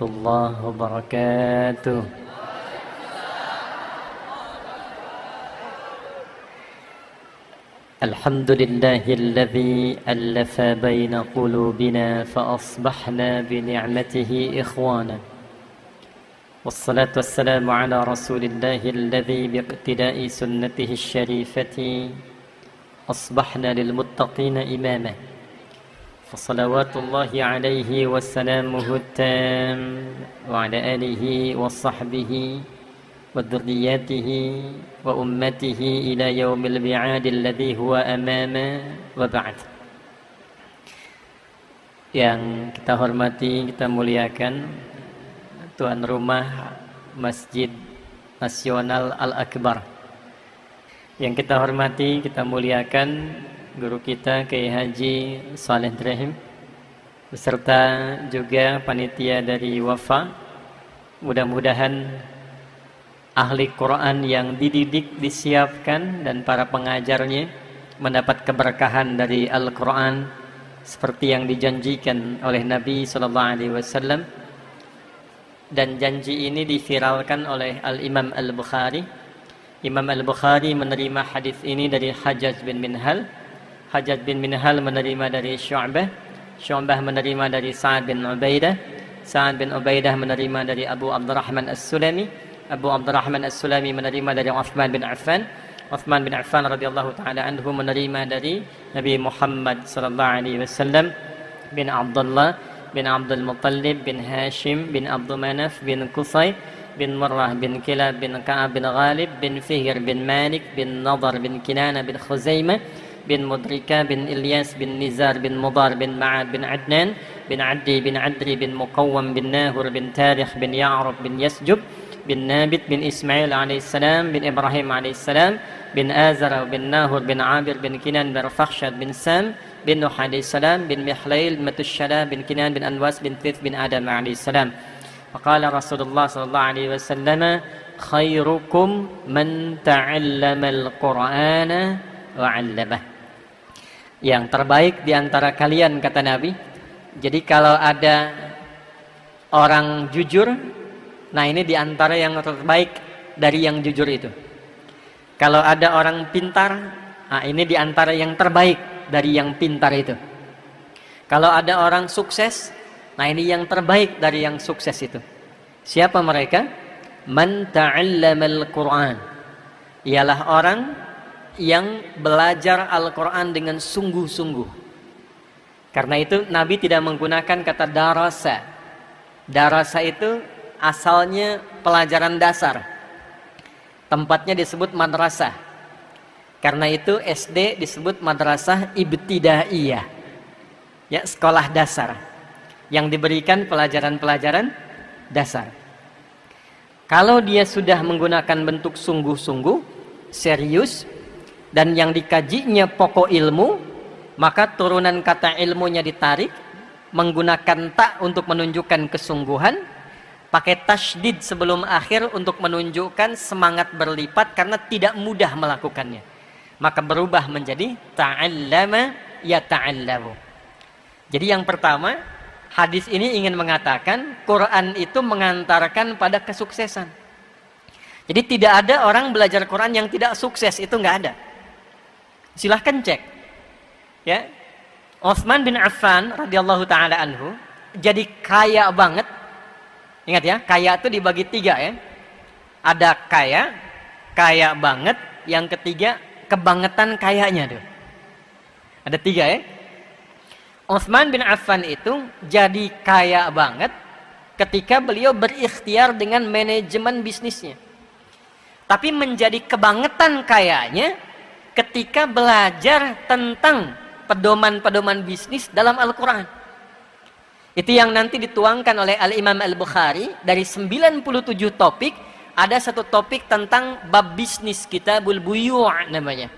الله وبركاته. الحمد لله الذي ألف بين قلوبنا فأصبحنا بنعمته إخوانا، والصلاة والسلام على رسول الله الذي باقتداء سنته الشريفة أصبحنا للمتقين إماما، فصلوات الله عليه وسلامه التام وعلى آله وصحبه وذرياته وأمته إلى يوم الميعاد الذي هو أمامه وبعد. Yang kita hormati, kita muliakan tuan rumah Masjid Nasional Al-Akbar. Yang kita hormati, kita muliakan guru kita Kiai Haji Saleh Ibrahim beserta juga panitia dari Wafa. Mudah-mudahan ahli Quran yang dididik, disiapkan dan para pengajarnya mendapat keberkahan dari Al-Quran seperti yang dijanjikan oleh Nabi SAW, dan janji ini diviralkan oleh Al-Imam Al-Bukhari. Imam Al-Bukhari menerima hadis ini dari Hajjaj bin Minhal, Hajjaj bin Minhal menerima dari Syu'bah, Syu'bah menerima dari Sa'ad bin Ubaidah, Sa'ad bin Ubaidah menerima dari Abu Abdurrahman As-Sulami, Abu Abdurrahman As-Sulami menerima dari Uthman bin Affan, Uthman bin Affan radhiyallahu taala anhu menerima dari Nabi Muhammad sallallahu alaihi wasallam bin Abdullah bin Abdul Muttalib bin Hashim bin Abdul Manaf bin Qusay bin Murrah bin Kilab bin Ka'ab bin Ghalib bin Fihr bin Malik bin Nadar bin Kinana bin Khuzaimah bin Mudrika bin Ilyas bin Nizar bin Mudar bin Ma'ad bin Adnan bin Addi bin Adri bin Muqawwam bin Nahur bin Tarikh bin Ya'rub bin Yasjub bin Nabit bin Ismail alaihissalam bin Ibrahim alaihissalam bin Azar bin Nahur bin Abir bin Kinan bin Fakhshad bin Sam bin Nuh alaihissalam bin Mihlail Matusyala bin Kinan bin Anwas bin Thith bin Adam alaihissalam. Faqala Rasulullah sallallahu alaihi wasallam, khairukum man ta'allama al-Qur'ana wa 'allamah. Yang terbaik di antara kalian, kata Nabi. Jadi kalau ada orang jujur, nah ini di antara yang terbaik dari yang jujur itu. Kalau ada orang pintar, nah ini di antara yang terbaik dari yang pintar itu. Kalau ada orang sukses, nah ini yang terbaik dari yang sukses itu. Siapa mereka? Man ta'allamal Qur'an. Ialah orang yang belajar Al-Quran dengan sungguh-sungguh. Karena itu Nabi tidak menggunakan kata darasa. Darasa itu asalnya pelajaran dasar. Tempatnya disebut madrasah. Karena itu SD disebut madrasah ibtidaiyah. Ya, sekolah dasar yang diberikan pelajaran-pelajaran dasar. Kalau dia sudah menggunakan bentuk sungguh-sungguh, serius, dan yang dikajinya pokok ilmu, maka turunan kata ilmunya ditarik, menggunakan ta untuk menunjukkan kesungguhan, pakai tasydid sebelum akhir untuk menunjukkan semangat berlipat karena tidak mudah melakukannya. Maka berubah menjadi ta'allama yata'allamu. Jadi yang pertama, hadis ini ingin mengatakan Quran itu mengantarkan pada kesuksesan. Jadi tidak ada orang belajar Quran yang tidak sukses, itu nggak ada. Silahkan cek. Ya, Uthman bin Affan radhiyallahu taala anhu jadi kaya banget. Ingat ya, kaya itu dibagi tiga ya. Ada kaya, kaya banget. Yang ketiga, kebangetan kayanya tuh. Ada tiga ya. Uthman bin Affan itu jadi kaya banget ketika beliau berikhtiar dengan manajemen bisnisnya. Tapi menjadi kebangetan kayanya ketika belajar tentang pedoman-pedoman bisnis dalam Al-Quran. Itu yang nanti dituangkan oleh Al-Imam Al-Bukhari. Dari 97 topik, ada satu topik tentang bab bisnis, kitabul buyu' namanya.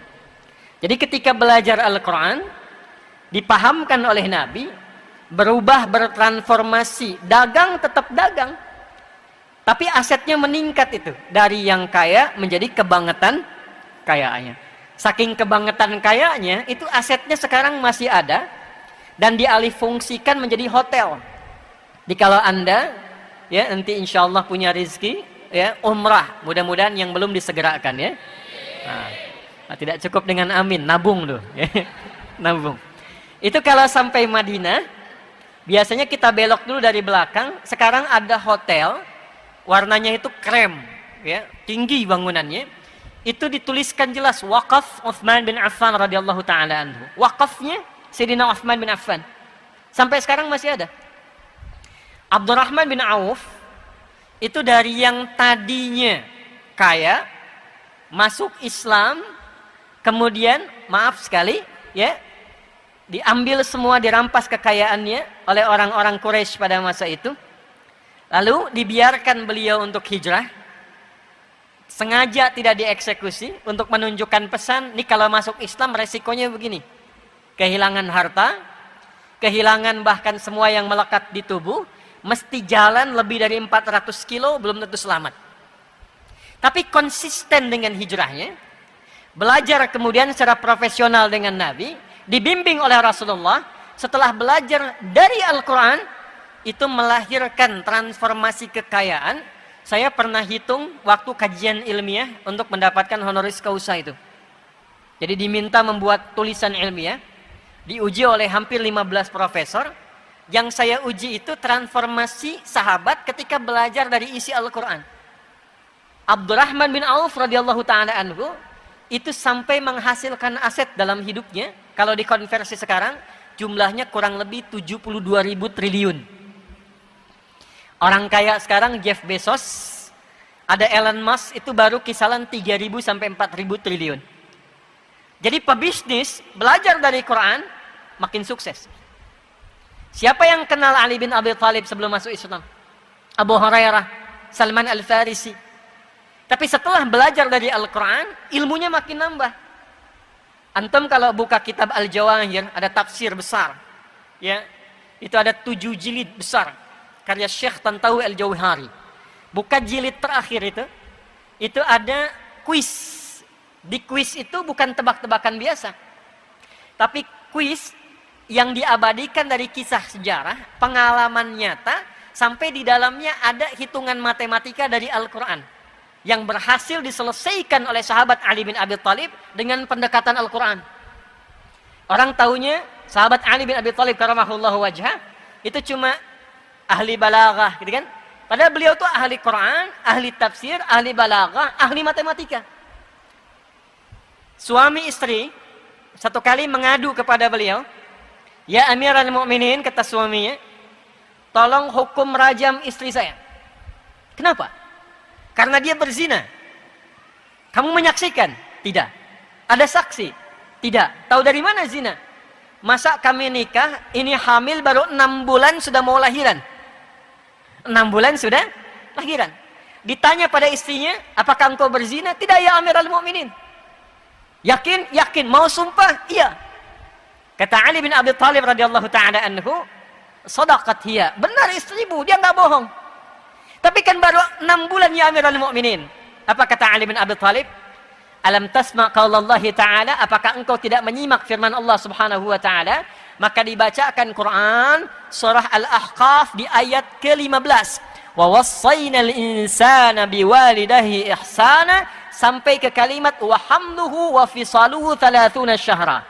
Jadi ketika belajar Al-Quran, dipahamkan oleh Nabi, berubah, bertransformasi. Dagang tetap dagang, tapi asetnya meningkat itu. Dari yang kaya menjadi kebangetan kayanya. Saking kebangetan kayanya, itu asetnya sekarang masih ada dan dialih fungsikan menjadi hotel. Jadi kalau Anda ya nanti insyaallah punya rezeki ya umrah, mudah-mudahan yang belum disegerakan ya. Nah, tidak cukup dengan amin, nabung tuh ya. Nabung. Itu kalau sampai Madinah biasanya kita belok dulu dari belakang. Sekarang ada hotel warnanya itu krem ya, tinggi bangunannya. Itu dituliskan jelas wakaf Utsman bin Affan radhiyallahu taala anhu. Wakafnya Sayyidina Utsman bin Affan. Sampai sekarang masih ada. Abdurrahman bin Auf itu dari yang tadinya kaya masuk Islam, kemudian maaf sekali ya, diambil semua, dirampas kekayaannya oleh orang-orang Quraisy pada masa itu. Lalu dibiarkan beliau untuk hijrah. Sengaja tidak dieksekusi untuk menunjukkan pesan, nih kalau masuk Islam resikonya begini. Kehilangan harta, kehilangan bahkan semua yang melekat di tubuh, mesti jalan lebih dari 400 kilo, belum tentu selamat. Tapi konsisten dengan hijrahnya, belajar kemudian secara profesional dengan Nabi, dibimbing oleh Rasulullah, setelah belajar dari Al-Quran, itu melahirkan transformasi kekayaan. Saya pernah hitung waktu kajian ilmiah untuk mendapatkan honoris causa itu. Jadi diminta membuat tulisan ilmiah, diuji oleh hampir 15 profesor. Yang saya uji itu transformasi sahabat ketika belajar dari isi Al-Quran. Abdurrahman bin Auf radhiyallahu ta'ala anhu, itu sampai menghasilkan aset dalam hidupnya. Kalau dikonversi sekarang, jumlahnya kurang lebih 72.000 triliun. Orang kaya sekarang Jeff Bezos, ada Elon Musk, itu baru kisaran 3.000 sampai 4.000 triliun. Jadi pebisnis belajar dari Quran makin sukses. Siapa yang kenal Ali bin Abi Thalib sebelum masuk Islam? Abu Hurairah, Salman Al-Farisi. Tapi setelah belajar dari Al-Quran, ilmunya makin nambah. Antum kalau buka kitab Al-Jawahir, ada tafsir besar. Ya, itu ada 7 jilid besar. Karya Syekh Tantawi Al-Jauhari. Buka jilid terakhir itu ada kuis. Di kuis itu bukan tebak-tebakan biasa. Tapi kuis yang diabadikan dari kisah sejarah, pengalaman nyata, sampai di dalamnya ada hitungan matematika dari Al-Quran. Yang berhasil diselesaikan oleh sahabat Ali bin Abi Thalib dengan pendekatan Al-Quran. Orang taunya sahabat Ali bin Abi Thalib karamahullahu wajhah, itu cuma ahli balaghah, gitu kan? Padahal beliau tuh ahli Quran, ahli tafsir, ahli balaghah, ahli matematika. Suami istri satu kali mengadu kepada beliau, "Ya Amirul Mukminin," kata suaminya, "tolong hukum rajam istri saya." Kenapa? Karena dia berzina. Kamu menyaksikan? Tidak. Ada saksi? Tidak. Tahu dari mana zina? Masa kami nikah, ini hamil baru 6 bulan sudah mau lahiran. 6 bulan sudah lahiran. Ditanya pada istrinya, apakah engkau berzina? Tidak ya Amirul Mukminin. Yakin? Yakin. Mau sumpah? Iya. Kata Ali bin Abi Thalib radhiyallahu ta'ala anhu, sadaqat hiya. Benar istrimu, dia enggak bohong. Tapi kan baru 6 bulan ya Amirul Mukminin. Apa kata Ali bin Abi Thalib? Alam tasma' qaulallahi ta'ala, apakah engkau tidak menyimak firman Allah Subhanahu wa ta'ala? Maka dibacakan Quran surah Al-Ahqaf di ayat ke-15. Wa wassaynal insana biwalidayhi ihsana, sampai ke kalimat wa hamluhu wa fisaluhu 30 syahra.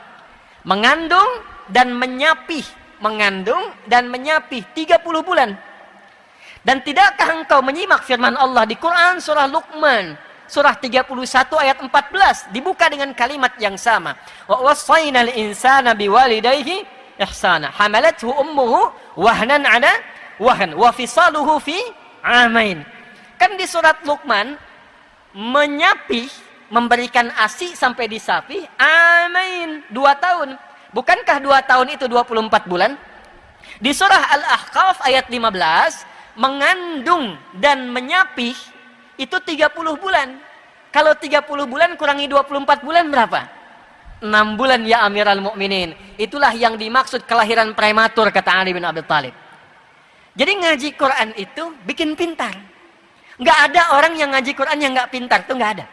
Mengandung dan menyapih, mengandung dan menyapih 30 bulan. Dan tidakkah engkau menyimak firman Allah di Quran surah Luqman surah 31 ayat 14 dibuka dengan kalimat yang sama. Wa wassaynal insana biwalidayhi ihsana hamalathu ummuhu wahnan ala wahn wa fisaluhu fi amain. Kan di surat Luqman menyapih, memberikan ASI sampai disapih amain, 2 tahun. Bukankah 2 tahun itu 24 bulan? Di surah Al-Ahqaf ayat 15 mengandung dan menyapih itu 30 bulan. Kalau 30 bulan kurangi 24 bulan berapa? 6 bulan ya Amirul Mukminin. Itulah yang dimaksud kelahiran prematur, kata Ali bin Abi Thalib. Jadi ngaji Quran itu bikin pintar. Nggak ada orang yang ngaji Quran yang nggak pintar, itu nggak ada.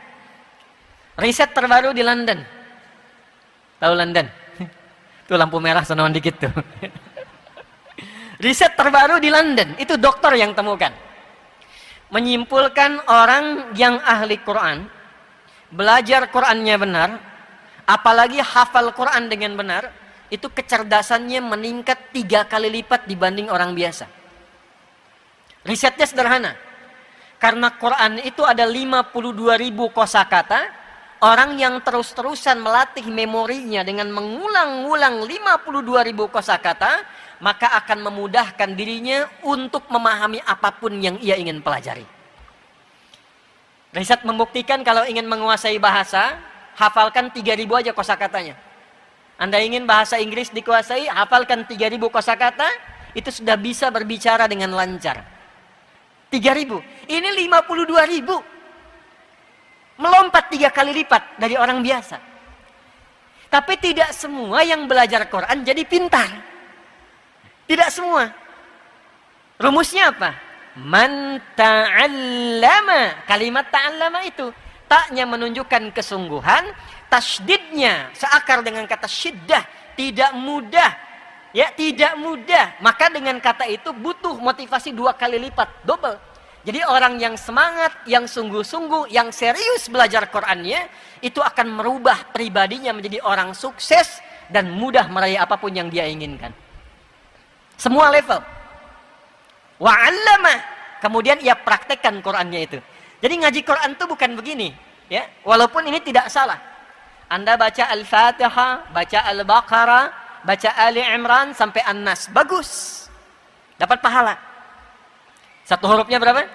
Riset terbaru di London. Tahu London? Itu lampu merah sonoan dikit tuh. Riset terbaru di London, itu dokter yang temukan. menyimpulkan orang yang ahli Quran, belajar Qurannya benar, apalagi hafal Quran dengan benar, itu kecerdasannya meningkat 3 kali lipat dibanding orang biasa. Risetnya sederhana. Karena Quran itu ada 52.000 kosakata, orang yang terus-terusan melatih memorinya dengan mengulang-ulang 52.000 kosakata, maka akan memudahkan dirinya untuk memahami apapun yang ia ingin pelajari. Riset membuktikan kalau ingin menguasai bahasa, hafalkan 3.000 aja kosakatanya. Anda ingin bahasa Inggris dikuasai, hafalkan 3.000 kosakata, itu sudah bisa berbicara dengan lancar. 3.000. Ini 52.000. Melompat 3 kali lipat dari orang biasa. Tapi tidak semua yang belajar Quran jadi pintar. Tidak semua. Rumusnya apa? Man ta'allama. Kalimat ta'allama itu taknya menunjukkan kesungguhan, tasydidnya seakar dengan kata syiddah, tidak mudah. Ya, tidak mudah. Maka dengan kata itu butuh motivasi 2 kali lipat, double. Jadi orang yang semangat, yang sungguh-sungguh, yang serius belajar Qur'annya, itu akan merubah pribadinya menjadi orang sukses dan mudah meraih apapun yang dia inginkan. Semua level. Wa'allama. Kemudian ia praktekkan Qur'annya itu. Jadi ngaji Quran itu bukan begini, ya. Walaupun ini tidak salah. Anda baca Al-Fatihah, baca Al-Baqarah, baca Ali Imran sampai An-Nas, bagus. Dapat pahala. Satu hurufnya berapa?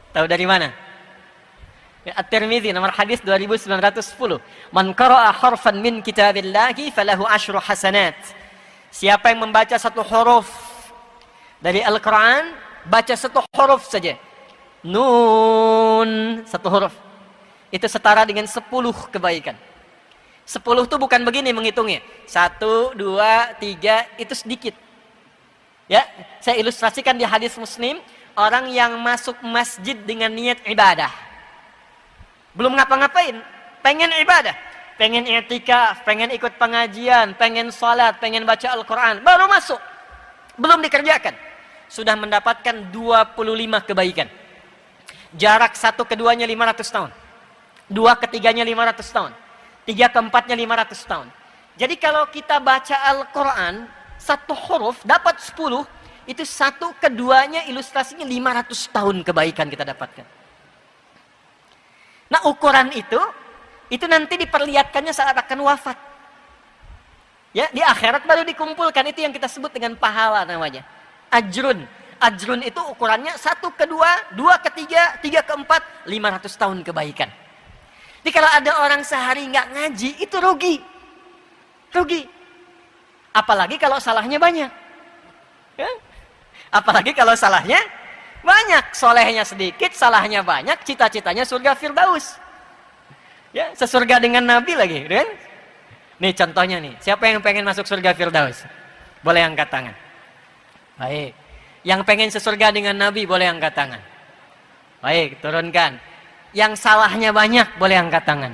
Tahu dari mana? At-Tirmidzi nomor hadis 2910. Man qara'a harfan min kitabillahi falahu asyru hasanat. Siapa yang membaca satu huruf dari Al-Quran, baca satu huruf saja. Nun, satu huruf. Itu setara dengan 10 kebaikan. 10 itu bukan begini menghitungnya. 1, 2, 3, itu sedikit. Ya, saya ilustrasikan di hadis Muslim, orang yang masuk masjid dengan niat ibadah. Belum ngapa-ngapain, pengen ibadah. Pengen i'tikaf, pengen ikut pengajian, pengen sholat, pengen baca Al-Quran. Baru masuk. Belum dikerjakan. Sudah mendapatkan 25 kebaikan. Jarak 1 ke 2-nya 500 tahun. 2 ke 3-nya 500 tahun. 3 ke 4-nya 500 tahun. Jadi kalau kita baca Al-Quran, 1 huruf dapat 10, itu 1 ke 2-nya ilustrasinya 500 tahun kebaikan kita dapatkan. Nah ukuran itu nanti diperlihatkannya saat akan wafat. Ya, di akhirat baru dikumpulkan, itu yang kita sebut dengan pahala namanya. Ajrun. Ajrun itu ukurannya 1 ke 2, 2 ke 3, 3 ke 4, 500 tahun kebaikan. Jadi kalau ada orang sehari nggak ngaji, itu rugi. Rugi. Apalagi kalau salahnya banyak. Ya? Apalagi kalau salahnya banyak. Solehnya sedikit, salahnya banyak, cita-citanya surga Firdaus. Ya, sesurga dengan Nabi lagi, kan? Nih contohnya nih, siapa yang pengen masuk surga Firdaus? Boleh angkat tangan. Baik. Yang pengen sesurga dengan Nabi boleh angkat tangan. Baik, turunkan. Yang salahnya banyak boleh angkat tangan.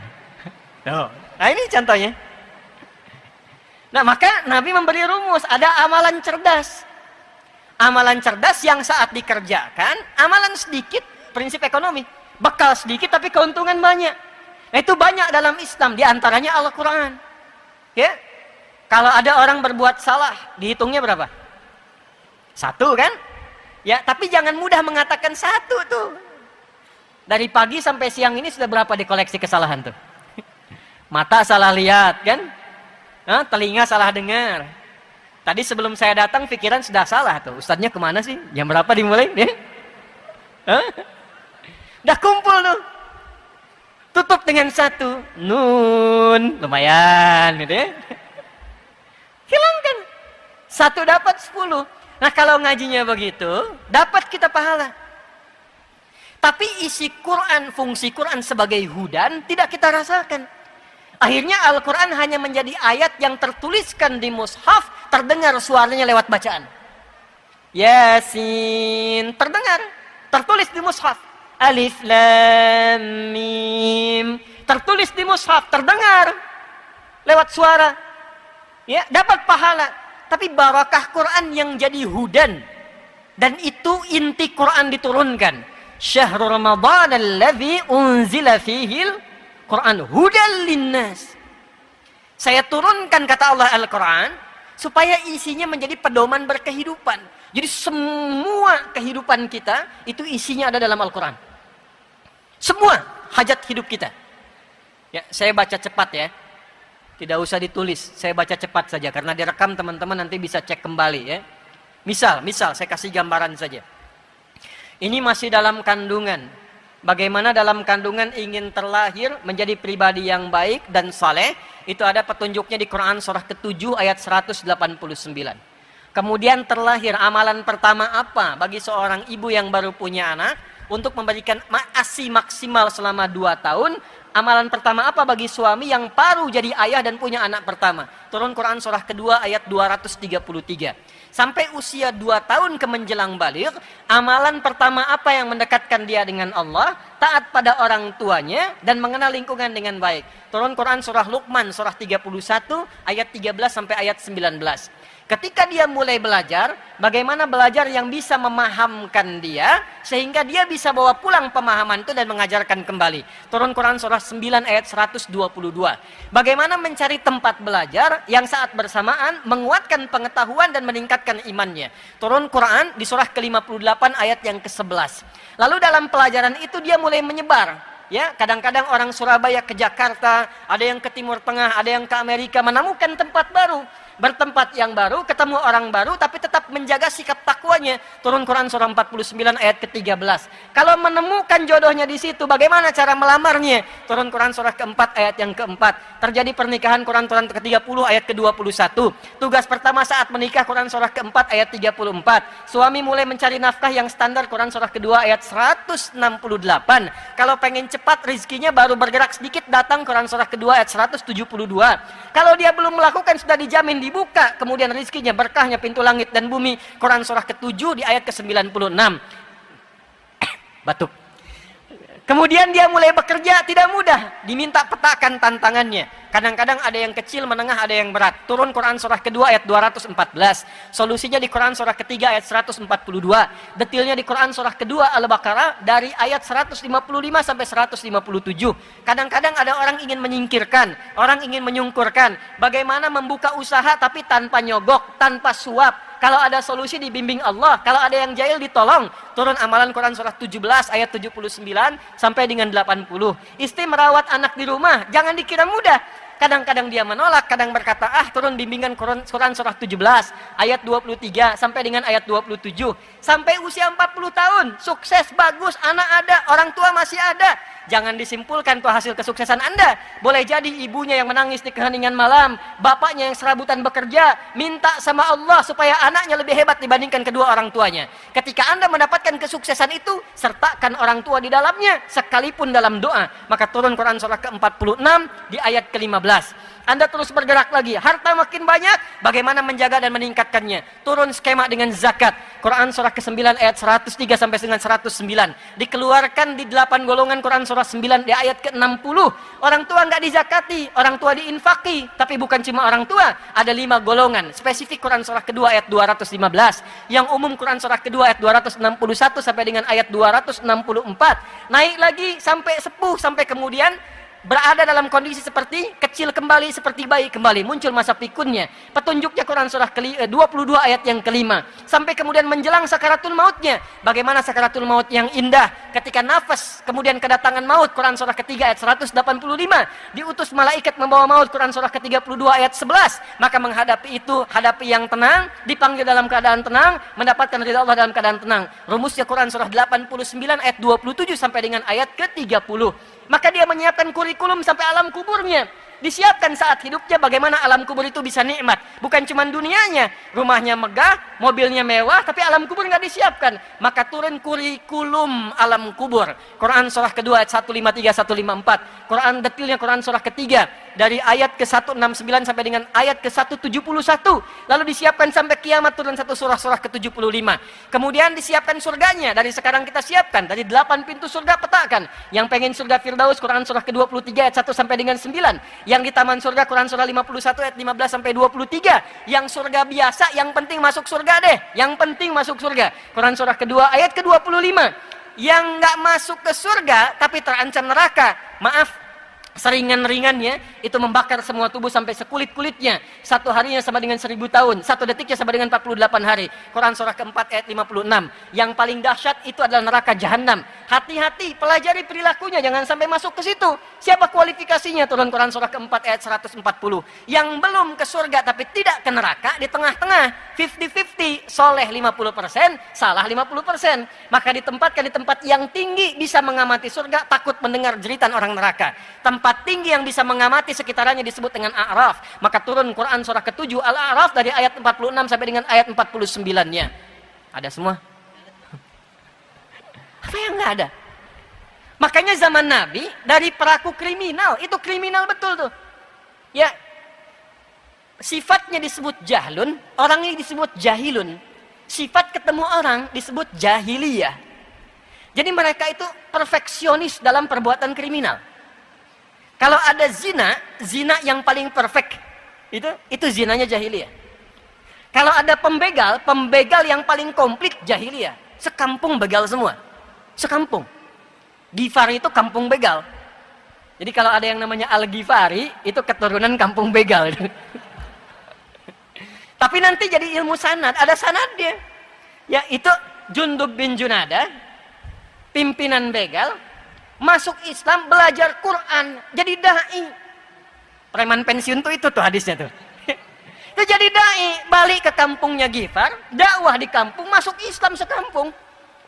Tuh. Nah ini contohnya. Nah maka Nabi memberi rumus, ada amalan cerdas. Amalan cerdas yang saat dikerjakan, amalan sedikit, prinsip ekonomi. Bekal sedikit tapi keuntungan banyak. Itu banyak dalam Islam, diantaranya Al-Quran. Ya, kalau ada orang berbuat salah, dihitungnya berapa? 1 kan? Ya, tapi jangan mudah mengatakan 1 tuh. Dari pagi sampai siang ini sudah berapa dikoleksi kesalahan tuh? Mata salah lihat kan? Telinga salah dengar. Tadi sebelum saya datang pikiran sudah salah tuh. Ustadznya kemana sih? Jam berapa dimulai? Udah kumpul tuh. Tutup dengan 1 nun, lumayan gitu ya. Hilangkan. 1 dapat 10. Nah kalau ngajinya begitu, dapat kita pahala. Tapi isi Quran, fungsi Quran sebagai hudan tidak kita rasakan. Akhirnya Al-Quran hanya menjadi ayat yang tertuliskan di mushaf, terdengar suaranya lewat bacaan. Yasin, terdengar, tertulis di mushaf. Alif Lam Mim, tertulis di mushaf, terdengar lewat suara. Ya, dapat pahala. Tapi barakah Quran yang jadi hudan, Dan itu inti Quran diturunkan. Syahrul Ramadan alladzi unzila fihil Quran hudal linnas. Saya turunkan kata Allah Al-Quran supaya isinya menjadi pedoman berkehidupan. Jadi semua kehidupan kita itu isinya ada dalam Al-Quran. Semua hajat hidup kita. Ya, saya baca cepat ya. Tidak usah ditulis, saya baca cepat saja karena direkam teman-teman nanti bisa cek kembali ya. Misal saya kasih gambaran saja. Ini masih dalam kandungan. Bagaimana dalam kandungan ingin terlahir menjadi pribadi yang baik dan saleh, itu ada petunjuknya di Quran surah ke-7 ayat 189. Kemudian terlahir, amalan pertama apa bagi seorang ibu yang baru punya anak untuk memberikan ASI maksimal selama 2 tahun? Amalan pertama apa bagi suami yang baru jadi ayah dan punya anak pertama? Turun Quran surah kedua ayat 233. Sampai usia 2 tahun ke menjelang baligh, amalan pertama apa yang mendekatkan dia dengan Allah? Taat pada orang tuanya dan mengenal lingkungan dengan baik. Turun Quran surah Luqman surah 31 ayat 13 sampai ayat 19. Ketika dia mulai belajar, bagaimana belajar yang bisa memahamkan dia sehingga dia bisa bawa pulang pemahaman itu dan mengajarkan kembali. Turun Quran surah 9 ayat 122. Bagaimana mencari tempat belajar yang saat bersamaan menguatkan pengetahuan dan meningkatkan imannya. Turun Quran di surah ke-58 ayat yang ke-11. Lalu dalam pelajaran itu dia mulai menyebar. Ya, kadang-kadang orang Surabaya ke Jakarta, ada yang ke Timur Tengah, ada yang ke Amerika, menemukan tempat baru. Bertempat yang baru, ketemu orang baru, tapi tetap menjaga sikap takwanya. Turun Quran surah 49 ayat ke-13. Kalau menemukan jodohnya di situ, bagaimana cara melamarnya? Turun Quran surah ke-4 ayat yang ke-4. Terjadi pernikahan, Quran ke-30 ayat ke-21. Tugas pertama saat menikah, Quran surah ke-4 ayat 34. Suami mulai mencari nafkah yang standar, Quran surah kedua ayat 168. Kalau pengen cepat rizkinya baru bergerak sedikit, datang Quran surah kedua ayat 172. Kalau dia belum melakukan, sudah dijamin dibuka kemudian rizkinya, berkahnya pintu langit dan bumi. Quran surah ke-7 di ayat ke-96. Batuk. Kemudian dia mulai bekerja, tidak mudah, diminta petakan tantangannya. Kadang-kadang ada yang kecil, menengah, ada yang berat. Turun Quran surah kedua ayat 214. Solusinya di Quran surah ketiga ayat 142. Detilnya di Quran surah kedua Al-Baqarah dari ayat 155 sampai 157. Kadang-kadang ada orang ingin menyingkirkan, orang ingin menyungkurkan. Bagaimana membuka usaha tapi tanpa nyogok, tanpa suap. Kalau ada solusi dibimbing Allah, kalau ada yang jahil ditolong. Turun amalan Quran surah 17 ayat 79 sampai dengan 80. Istri merawat anak di rumah, jangan dikira mudah. Kadang-kadang dia menolak, kadang berkata, turun bimbingan Quran surah 17 ayat 23 sampai dengan ayat 27. Sampai usia 40 tahun, sukses, bagus, anak ada, orang tua masih ada. Jangan disimpulkan itu hasil kesuksesan Anda. Boleh jadi ibunya yang menangis di keheningan malam, bapaknya yang serabutan bekerja, minta sama Allah supaya anaknya lebih hebat dibandingkan kedua orang tuanya. Ketika Anda mendapatkan kesuksesan itu, sertakan orang tua di dalamnya, sekalipun dalam doa. Maka turun Quran surah ke-46 di ayat ke-15. Anda terus bergerak lagi, harta makin banyak, bagaimana menjaga dan meningkatkannya? Turun skema dengan zakat. Quran surah ke-9 ayat 103 sampai dengan 109. Dikeluarkan di 8 golongan Quran surah 9 di ayat ke-60. Orang tua enggak dizakati, orang tua diinfaki, tapi bukan cuma orang tua, ada 5 golongan. Spesifik Quran surah kedua ayat 215. Yang umum Quran surah kedua ayat 261 sampai dengan ayat 264. Naik lagi sampai sepuh, sampai kemudian berada dalam kondisi seperti kecil kembali, seperti bayi kembali. Muncul masa pikunnya. Petunjuknya Quran surah 22 ayat yang kelima. Sampai kemudian menjelang sakaratul mautnya. Bagaimana sakaratul maut yang indah. Ketika nafas, kemudian kedatangan maut. Quran surah ketiga ayat 185. Diutus malaikat membawa maut. Quran surah ke-32 ayat 11. Maka menghadapi itu, hadapi yang tenang. Dipanggil dalam keadaan tenang. Mendapatkan ridha Allah dalam keadaan tenang. Rumusnya Quran surah 89 ayat 27 sampai dengan ayat ke-30. Maka dia menyiapkan kurikulum sampai alam kuburnya. Disiapkan saat hidupnya bagaimana alam kubur itu bisa nikmat. Bukan cuma dunianya, rumahnya megah, mobilnya mewah, tapi alam kubur nggak disiapkan. Maka turun kurikulum alam kubur. Quran surah kedua ayat 153, 154. Quran detilnya Quran surah ketiga dari ayat ke-169 sampai dengan ayat ke-171. Lalu disiapkan sampai kiamat turun satu surah ke-75. Kemudian disiapkan surganya. Dari sekarang kita siapkan. Dari 8 pintu surga petakan. Yang pengen surga Firdaus Quran surah ke-23 ayat 1 sampai dengan 9. Yang di taman surga Quran surah 51 ayat 15 sampai 23. Yang surga biasa, yang penting masuk surga deh. Yang penting masuk surga. Quran surah kedua ayat ke-25. Yang nggak masuk ke surga tapi terancam neraka. Maaf, seringan-ringannya itu membakar semua tubuh sampai sekulit-kulitnya. Satu harinya sama dengan 1000 tahun. Satu detiknya sama dengan 48 hari. Quran surah keempat ayat 56. Yang paling dahsyat itu adalah neraka jahanam. Hati-hati, pelajari perilakunya, jangan sampai masuk ke situ. Siapa kualifikasinya? Turun Quran surah keempat ayat 140. Yang belum ke surga tapi tidak ke neraka, di tengah-tengah, 50-50, soleh 50%, salah 50%. Maka ditempatkan di tempat yang tinggi, bisa mengamati surga, takut mendengar jeritan orang neraka. Tempat tinggi yang bisa mengamati sekitarannya disebut dengan A'raf. Maka turun Quran surah ke-7 Al-A'raf dari ayat 46 sampai dengan ayat 49-nya. Ada semua? Apa yang nggak ada? Makanya zaman Nabi dari pelaku kriminal, itu kriminal betul tuh. Ya, sifatnya disebut jahlun, orangnya disebut jahilun. Sifat ketemu orang disebut jahiliyah. Jadi mereka itu perfeksionis dalam perbuatan kriminal. Kalau ada zina, zina yang paling perfect itu zinanya jahiliyah. Kalau ada pembegal, pembegal yang paling komplit jahiliyah. Sekampung begal semua. Sekampung. Ghifari itu kampung begal. Jadi kalau ada yang namanya Al-Ghifari, itu keturunan kampung begal. Tapi nanti jadi ilmu sanad, ada sanadnya. Ya, itu Jundub bin Junada, pimpinan begal, masuk Islam, belajar Quran, jadi dai. Preman pensiun tuh itu tuh hadisnya tuh. Itu jadi dai, balik ke kampungnya Ghifar, dakwah di kampung, masuk Islam sekampung.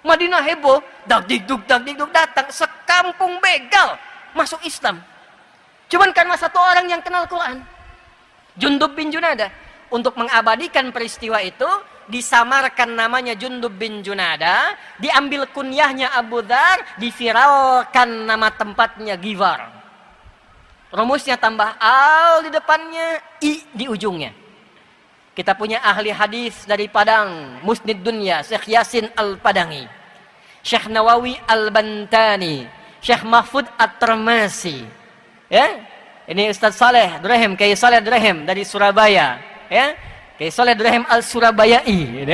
Madinah heboh, dak dikduk datang, sekampung begal masuk Islam. Cuman karena satu orang yang kenal Quran, Jundub bin Junada. Untuk mengabadikan peristiwa itu, disamarkan namanya Jundub bin Junada, diambil kunyahnya Abu Dzar, diviralkan nama tempatnya Ghifar. Rumusnya tambah al di depannya, i di ujungnya. Kita punya ahli hadis dari Padang, Musnid Dunya, Syekh Yasin Al-Padangi, Syekh Nawawi Al-Bantani, Syekh Mahfud At-Termasi. Ya, ini Ustaz Saleh Durhem, Kiai Saleh Durhem dari Surabaya. Ya, Kiai Saleh Durhem Al-Surabayai,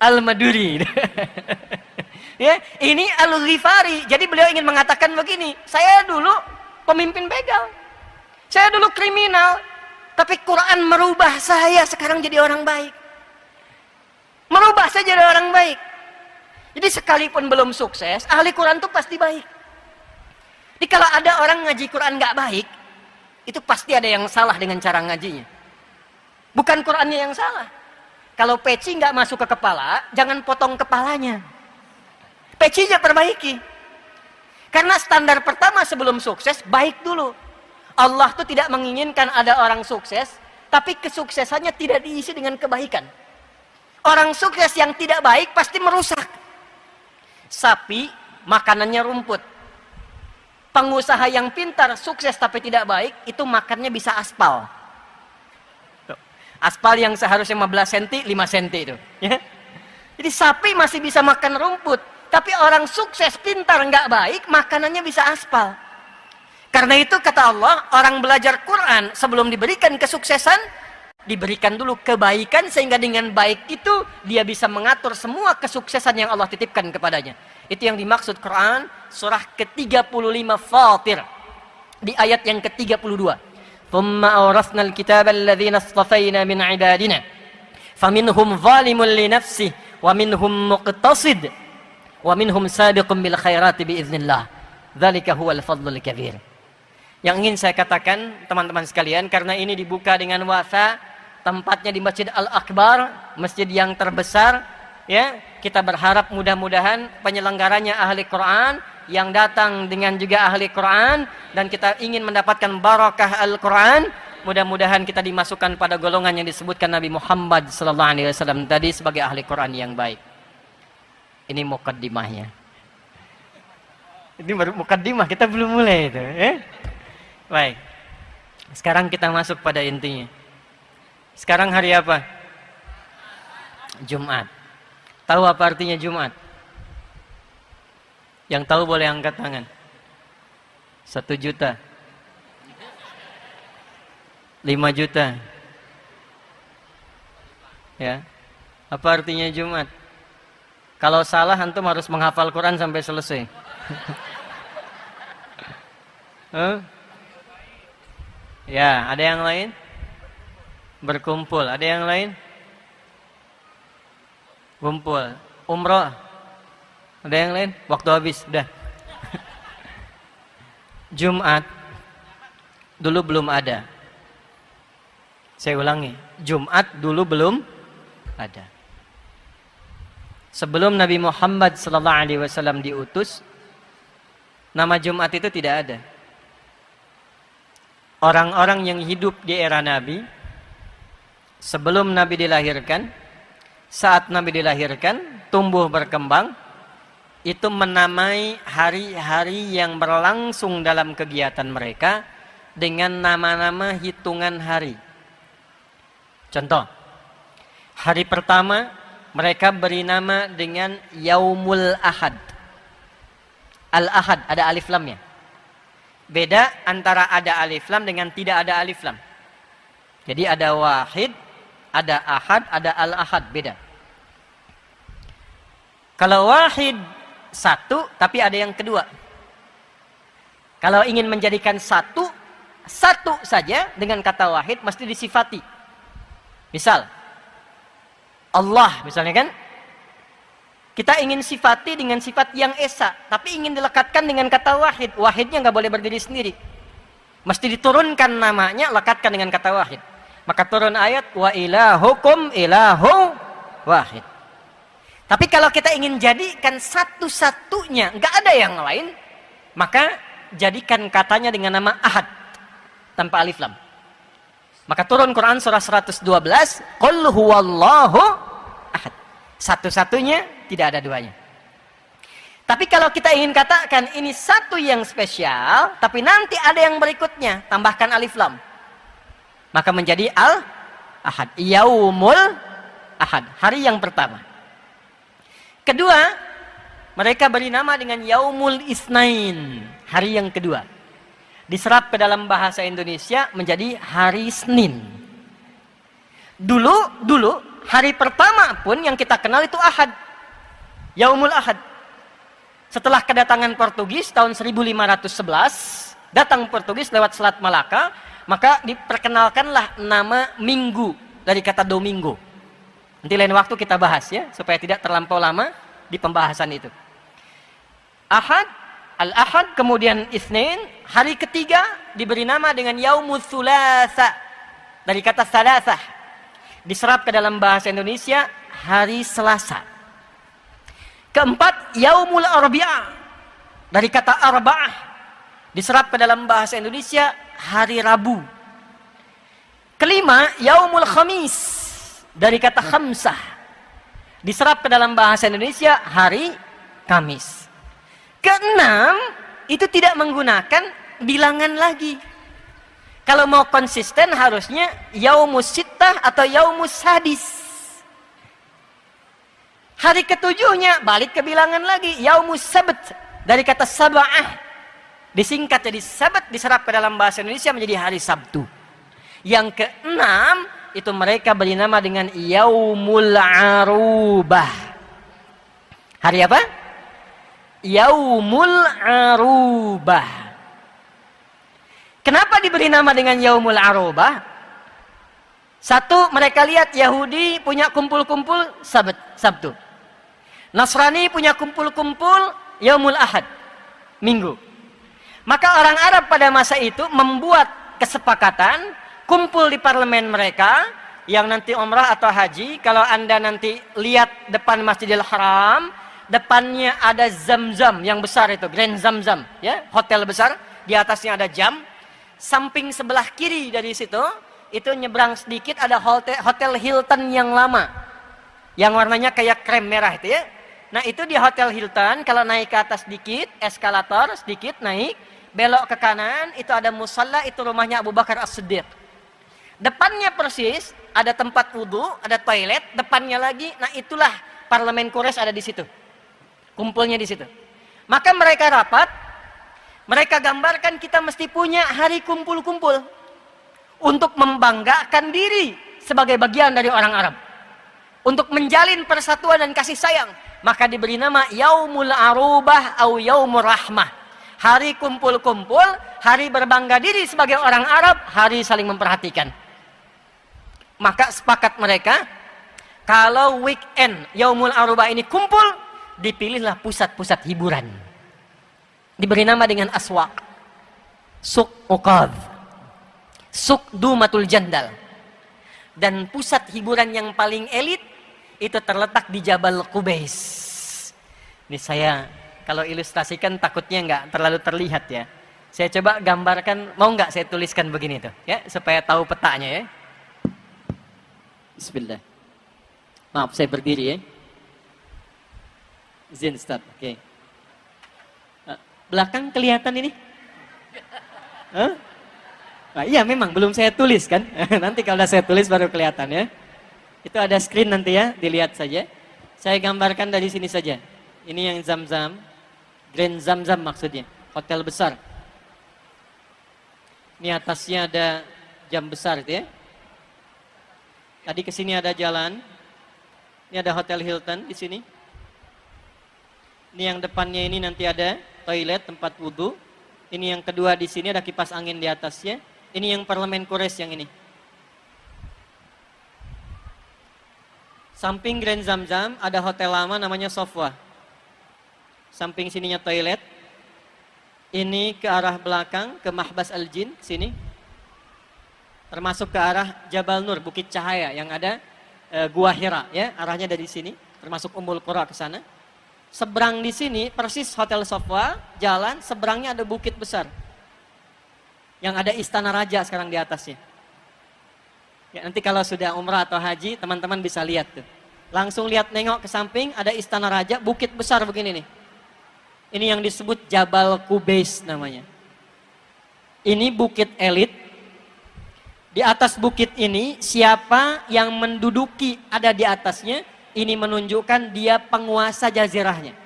Al-Maduri. Ya, ini Al-Ghifari. Jadi beliau ingin mengatakan begini, saya dulu pemimpin begal, saya dulu kriminal, tapi Quran merubah saya sekarang jadi orang baik. Merubah saya jadi orang baik. Jadi sekalipun belum sukses, ahli Quran itu pasti baik. Jadi kalau ada orang ngaji Quran nggak baik, itu pasti ada yang salah dengan cara ngajinya. Bukan Qurannya yang salah. Kalau peci nggak masuk ke kepala, jangan potong kepalanya. Pecinya perbaiki. Karena standar pertama sebelum sukses, baik dulu. Allah tuh tidak menginginkan ada orang sukses, tapi kesuksesannya tidak diisi dengan kebaikan. Orang sukses yang tidak baik pasti merusak. Sapi, makanannya rumput. Pengusaha yang pintar, sukses tapi tidak baik, itu makannya bisa aspal. Aspal yang seharusnya 15 cm, 5 cm itu. Ya? Jadi sapi masih bisa makan rumput, tapi orang sukses, pintar, nggak baik, makanannya bisa aspal. Karena itu kata Allah, orang belajar Quran sebelum diberikan kesuksesan, diberikan dulu kebaikan, sehingga dengan baik itu dia bisa mengatur semua kesuksesan yang Allah titipkan kepadanya. Itu yang dimaksud Quran surah ke-35 Fatir di ayat yang ke-32. Thumma awrasna al-kitaba alladhina istafayna min ibadina faminhum zalimun li nafsihi wa minhum muqtasid wa minhum sabiqun bil khairati biiznillah. Dzalika huwal fadlul kabir. Yang ingin saya katakan teman-teman sekalian, karena ini dibuka dengan wafa, tempatnya di Masjid Al-Akbar, masjid yang terbesar, ya, kita berharap mudah-mudahan penyelenggaranya ahli Quran, yang datang dengan juga ahli Quran, dan kita ingin mendapatkan barakah Al-Quran. Mudah-mudahan kita dimasukkan pada golongan yang disebutkan Nabi Muhammad SAW tadi sebagai ahli Quran yang baik. Ini mukaddimahnya. Ini baru mukaddimah, kita belum mulai itu. Baik, sekarang kita masuk pada intinya. Sekarang hari apa? Jumat. Tahu apa artinya Jumat? Yang tahu boleh angkat tangan. 1 juta. 5 juta. Ya. Apa artinya Jumat? Kalau salah antum harus menghafal Quran sampai selesai. Ya, ada yang lain? Berkumpul, ada yang lain? Kumpul. Umroh. Ada yang lain? Waktu habis, udah. Jumat dulu belum ada. Saya ulangi, Jumat dulu belum ada. Sebelum Nabi Muhammad SAW diutus, nama Jumat itu tidak ada. Orang-orang yang hidup di era Nabi, sebelum Nabi dilahirkan, saat Nabi dilahirkan, tumbuh berkembang, itu menamai hari-hari yang berlangsung dalam kegiatan mereka dengan nama-nama hitungan hari. Contoh, hari pertama mereka beri nama dengan Yaumul Ahad. Al-Ahad, ada alif lamnya. Beda antara ada alif lam dengan tidak ada alif lam. Jadi ada wahid, ada ahad, ada al-ahad, beda. Kalau wahid satu, tapi ada yang kedua. Kalau ingin menjadikan satu saja dengan kata wahid mesti disifati. Misal, Allah misalnya kan, kita ingin sifati dengan sifat yang esa, tapi ingin dilekatkan dengan kata wahid. Wahidnya nggak boleh berdiri sendiri. Mesti diturunkan namanya, lekatkan dengan kata wahid. Maka turun ayat, wa ilahukum ilahu wahid. Tapi kalau kita ingin jadikan satu-satunya, nggak ada yang lain, maka jadikan katanya dengan nama ahad, tanpa alif lam. Maka turun Quran surah 112, Qul huwallahu ahad. Satu-satunya, tidak ada duanya. Tapi kalau kita ingin katakan ini satu yang spesial, tapi nanti ada yang berikutnya, tambahkan alif lam. Maka menjadi al-ahad. Yaumul ahad, hari yang pertama. Kedua, mereka beri nama dengan Yaumul Isnain, hari yang kedua. Diserap ke dalam bahasa Indonesia menjadi hari Senin. Dulu hari pertama pun yang kita kenal itu Ahad. Yaumul Ahad. Setelah kedatangan Portugis tahun 1511, datang Portugis lewat Selat Malaka, maka diperkenalkanlah nama Minggu dari kata Domingo. Nanti lain waktu kita bahas ya, supaya tidak terlampau lama di pembahasan itu. Ahad, Al-Ahad, kemudian Isnin, hari ketiga diberi nama dengan Yaumul Thulatha dari kata Thalathah. Diserap ke dalam bahasa Indonesia hari Selasa. Keempat, Yaumul Arbi'ah dari kata Arba'ah. Diserap ke dalam bahasa Indonesia hari Rabu. Kelima, Yaumul Khamis dari kata Khamsah. Diserap ke dalam bahasa Indonesia hari Kamis. Keenam, itu tidak menggunakan bilangan lagi. Kalau mau konsisten harusnya Yaumus Sittah atau Yaumus Sadis. Hari ketujuhnya balik ke bilangan lagi, Yaumus Sabt dari kata Sab'ah. Disingkat jadi Sabat, diserap ke dalam bahasa Indonesia menjadi hari Sabtu. Yang keenam, itu mereka beri nama dengan Yaumul Arubah. Hari apa? Yaumul Arubah. Kenapa diberi nama dengan Yaumul Arubah? Satu, mereka lihat Yahudi punya kumpul-kumpul Sabtu. Nasrani punya kumpul-kumpul Yaumul Ahad, Minggu. Maka orang Arab pada masa itu membuat kesepakatan kumpul di parlemen mereka yang nanti umrah atau haji. Kalau Anda nanti lihat depan Masjidil Haram, depannya ada Zam-Zam yang besar itu, Grand Zam-Zam, ya, hotel besar, di atasnya ada jam. Samping sebelah kiri dari situ, itu nyebrang sedikit ada hotel Hilton yang lama, yang warnanya kayak krem merah itu ya. Nah itu di Hotel Hilton, kalau naik ke atas sedikit, eskalator sedikit naik, belok ke kanan, itu ada musalla, itu rumahnya Abu Bakar As-Siddiq. Depannya persis ada tempat wudhu, ada toilet, depannya lagi, nah itulah parlemen Quraisy ada di situ. Kumpulnya di situ. Maka mereka rapat, mereka gambarkan kita mesti punya hari kumpul-kumpul. untuk membanggakan diri sebagai bagian dari orang Arab, untuk menjalin persatuan dan kasih sayang, maka diberi nama Yaumul Arubah atau Yaumur Rahmah, hari kumpul-kumpul, hari berbangga diri sebagai orang Arab, hari saling memperhatikan. Maka sepakat mereka, kalau weekend Yaumul Arubah ini kumpul, dipilihlah pusat-pusat hiburan, diberi nama dengan aswaq, Suq Uqadh, Suq Dumatul Jandal. Dan pusat hiburan yang paling elit itu terletak di Jabal Qubais. Ini saya kalau ilustrasikan takutnya nggak terlalu terlihat ya. Saya coba gambarkan, mau nggak saya tuliskan begini tuh ya, supaya tahu petanya ya. Bismillah. Maaf saya berdiri ya. Izin Ustaz. Oke. Belakang kelihatan ini? Hah? Nah, iya memang belum saya tulis kan. Nanti kalau saya tulis baru kelihatan ya. Itu ada screen nanti ya, dilihat saja. Saya gambarkan dari sini saja. Ini yang Zamzam, Grand Zamzam maksudnya, hotel besar. Ini atasnya ada jam besar itu ya. Tadi ke sini ada jalan. Ini ada Hotel Hilton di sini. Ini yang depannya ini nanti ada toilet, tempat wudhu. Ini yang kedua di sini ada kipas angin di atasnya. Ini yang Parlemen Quraisy yang ini. Samping Grand Zamzam ada hotel lama namanya Sofwa. Samping sininya toilet. Ini ke arah belakang ke Mahbas Al-Jin sini. Termasuk ke arah Jabal Nur, Bukit Cahaya yang ada Gua Hira ya, arahnya dari sini, termasuk Ummul Qura ke sana. Seberang di sini persis Hotel Sofwa, jalan seberangnya ada bukit besar. Yang ada Istana Raja sekarang di atasnya. Ya, nanti kalau sudah umrah atau haji, teman-teman bisa lihat tuh. Langsung lihat nengok ke samping ada Istana Raja, bukit besar begini nih. Ini yang disebut Jabal Qubais namanya. Ini bukit elit. Di atas bukit ini siapa yang menduduki ada di atasnya, ini menunjukkan dia penguasa jazirahnya.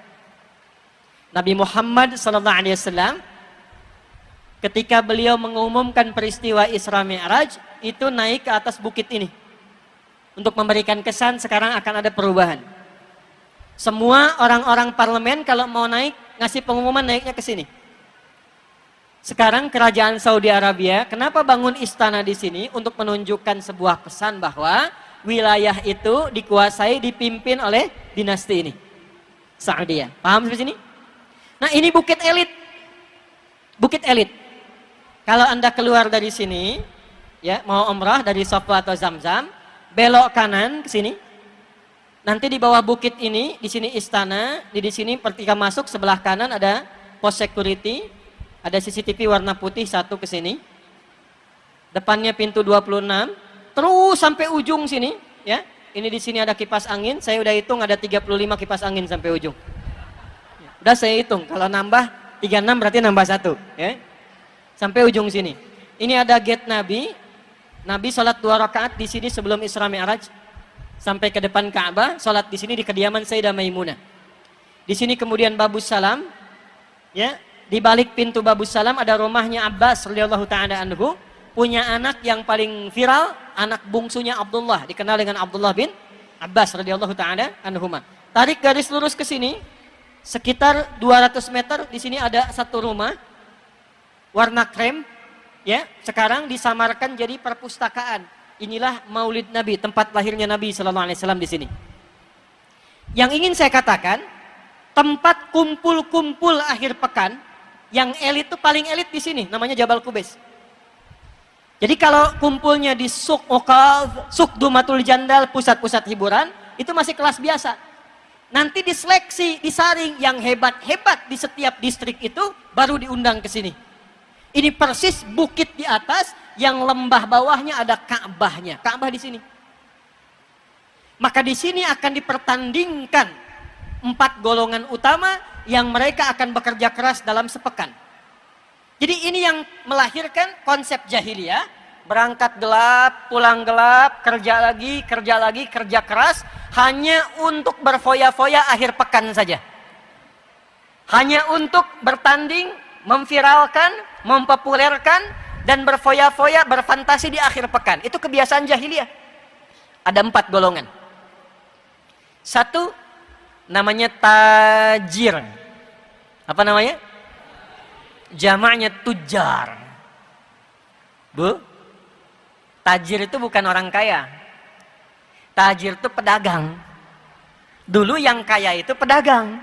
Nabi Muhammad SAW ketika beliau mengumumkan peristiwa Isra Mi'raj itu naik ke atas bukit ini untuk memberikan kesan sekarang akan ada perubahan. Semua orang-orang parlemen kalau mau naik ngasih pengumuman naiknya ke sini. Sekarang kerajaan Saudi Arabia kenapa bangun istana di sini untuk menunjukkan sebuah pesan bahwa wilayah itu dikuasai, dipimpin oleh dinasti ini, Saudi. Paham sampai sini? Nah ini bukit elit. Bukit elit. Kalau Anda keluar dari sini, ya mau umrah dari Sofwa atau Zamzam, belok kanan ke sini. Nanti di bawah bukit ini, di sini istana, di sini ketika masuk sebelah kanan ada pos security, ada CCTV warna putih satu ke sini. Depannya pintu 26. Terus sampai ujung sini, ya. Ini di sini ada kipas angin, saya udah hitung ada 35 kipas angin sampai ujung. Udah saya hitung, kalau nambah 36 berarti nambah 1, ya. Sampai ujung sini. Ini ada gate Nabi. Nabi sholat 2 rakaat di sini sebelum Isra Mi'raj. Sampai ke depan Ka'bah, sholat di sini di kediaman Sayyidah Maimunah. Di sini kemudian Babus Salam, ya. Di balik pintu Babus Salam ada rumahnya Abbas radhiyallahu ta'ala anhu. Punya anak yang paling viral, anak bungsunya Abdullah, dikenal dengan Abdullah bin Abbas radhiyallahu ta'ala anhuma. Tarik garis lurus ke sini, sekitar 200 meter, di sini ada satu rumah, warna krem, ya, sekarang disamarkan jadi perpustakaan. Inilah Maulid Nabi, tempat lahirnya Nabi sallallahu alaihi wasallam di sini. Yang ingin saya katakan, tempat kumpul-kumpul akhir pekan, yang elit itu paling elit di sini, namanya Jabal Qubais. Jadi kalau kumpulnya di Suq Uqadh, Suq Dumatul Jandal, pusat-pusat hiburan, itu masih kelas biasa. Nanti diseleksi, disaring yang hebat-hebat di setiap distrik itu baru diundang ke sini. Ini persis bukit di atas yang lembah bawahnya ada Ka'bahnya. Ka'bah di sini. Maka di sini akan dipertandingkan 4 golongan utama yang mereka akan bekerja keras dalam sepekan. Jadi ini yang melahirkan konsep jahiliyah, berangkat gelap, pulang gelap, kerja lagi, kerja keras, hanya untuk berfoya-foya akhir pekan saja. Hanya untuk bertanding, memviralkan, mempopulerkan, dan berfoya-foya, berfantasi di akhir pekan. Itu kebiasaan jahiliyah. Ada 4 golongan. 1, namanya tajir. Apa namanya? Jamaknya tujar. Bu, tajir itu bukan orang kaya. Tajir itu pedagang. Dulu yang kaya itu pedagang.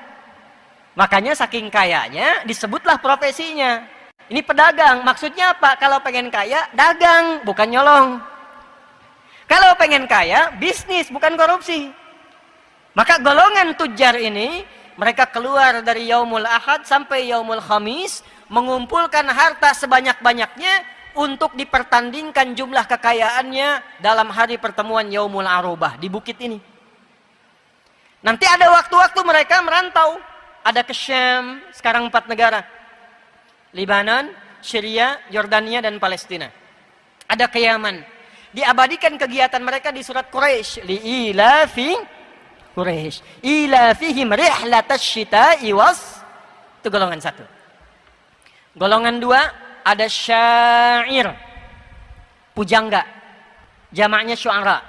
Makanya saking kayanya disebutlah profesinya. Ini pedagang. Maksudnya apa? Kalau pengen kaya, dagang, bukan nyolong. Kalau pengen kaya, bisnis, bukan korupsi. Maka golongan tujar ini, mereka keluar dari yaumul ahad sampai yaumul khamis, mengumpulkan harta sebanyak-banyaknya untuk dipertandingkan jumlah kekayaannya dalam hari pertemuan yaumul arubah di bukit ini. Nanti ada waktu-waktu mereka merantau. Ada ke Syam, sekarang 4 negara. Libanon, Syria, Yordania, dan Palestina. Ada ke Yaman. Diabadikan kegiatan mereka di surat Quraisy. Li'ilafi Quraisy. Ilafihim rihlatash syita'i was. Itu golongan 1. Golongan 2, ada syair. Pujangga. Jamaknya syu'ara.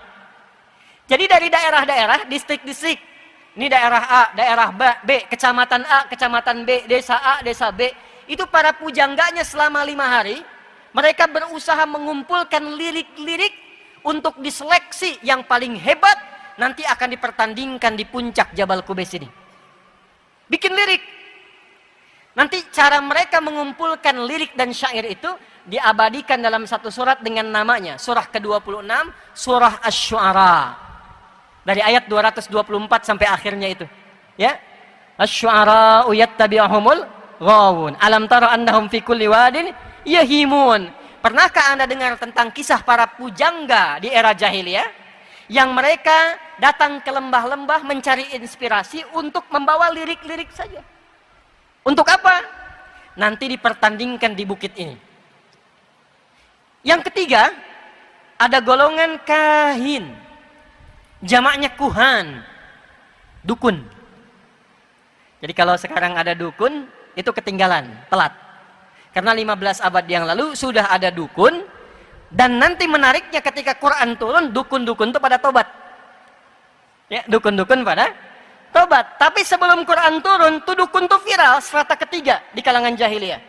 Jadi dari daerah-daerah, distrik-distrik. Ini daerah A, daerah B, kecamatan A, kecamatan B, desa A, desa B. Itu para pujangganya selama 5 hari. Mereka berusaha mengumpulkan lirik-lirik untuk diseleksi yang paling hebat. Nanti akan dipertandingkan di puncak Jabal Qubais ini. Bikin lirik. Nanti cara mereka mengumpulkan lirik dan syair itu diabadikan dalam satu surat dengan namanya. Surah ke-26, Surah Asy-Syu'ara. Dari ayat 224 sampai akhirnya itu. Ya. Asy-Syu'ara yattabi'uhumul ghawun. Alam tara annahum fi kulli wadin yahimun. Pernahkah Anda dengar tentang kisah para pujangga di era jahiliyah yang mereka datang ke lembah-lembah mencari inspirasi untuk membawa lirik-lirik saja? Untuk apa? Nanti dipertandingkan di bukit ini. Yang ketiga, ada golongan kahin. Jamaknya kuhan. Dukun. Jadi kalau sekarang ada dukun, itu ketinggalan, telat. Karena 15 abad yang lalu sudah ada dukun, dan nanti menariknya ketika Quran turun, dukun-dukun itu pada tobat. Ya, dukun-dukun pada tobat. Tapi sebelum Quran turun, tuh dukun tuh viral, strata ketiga di kalangan jahiliyah.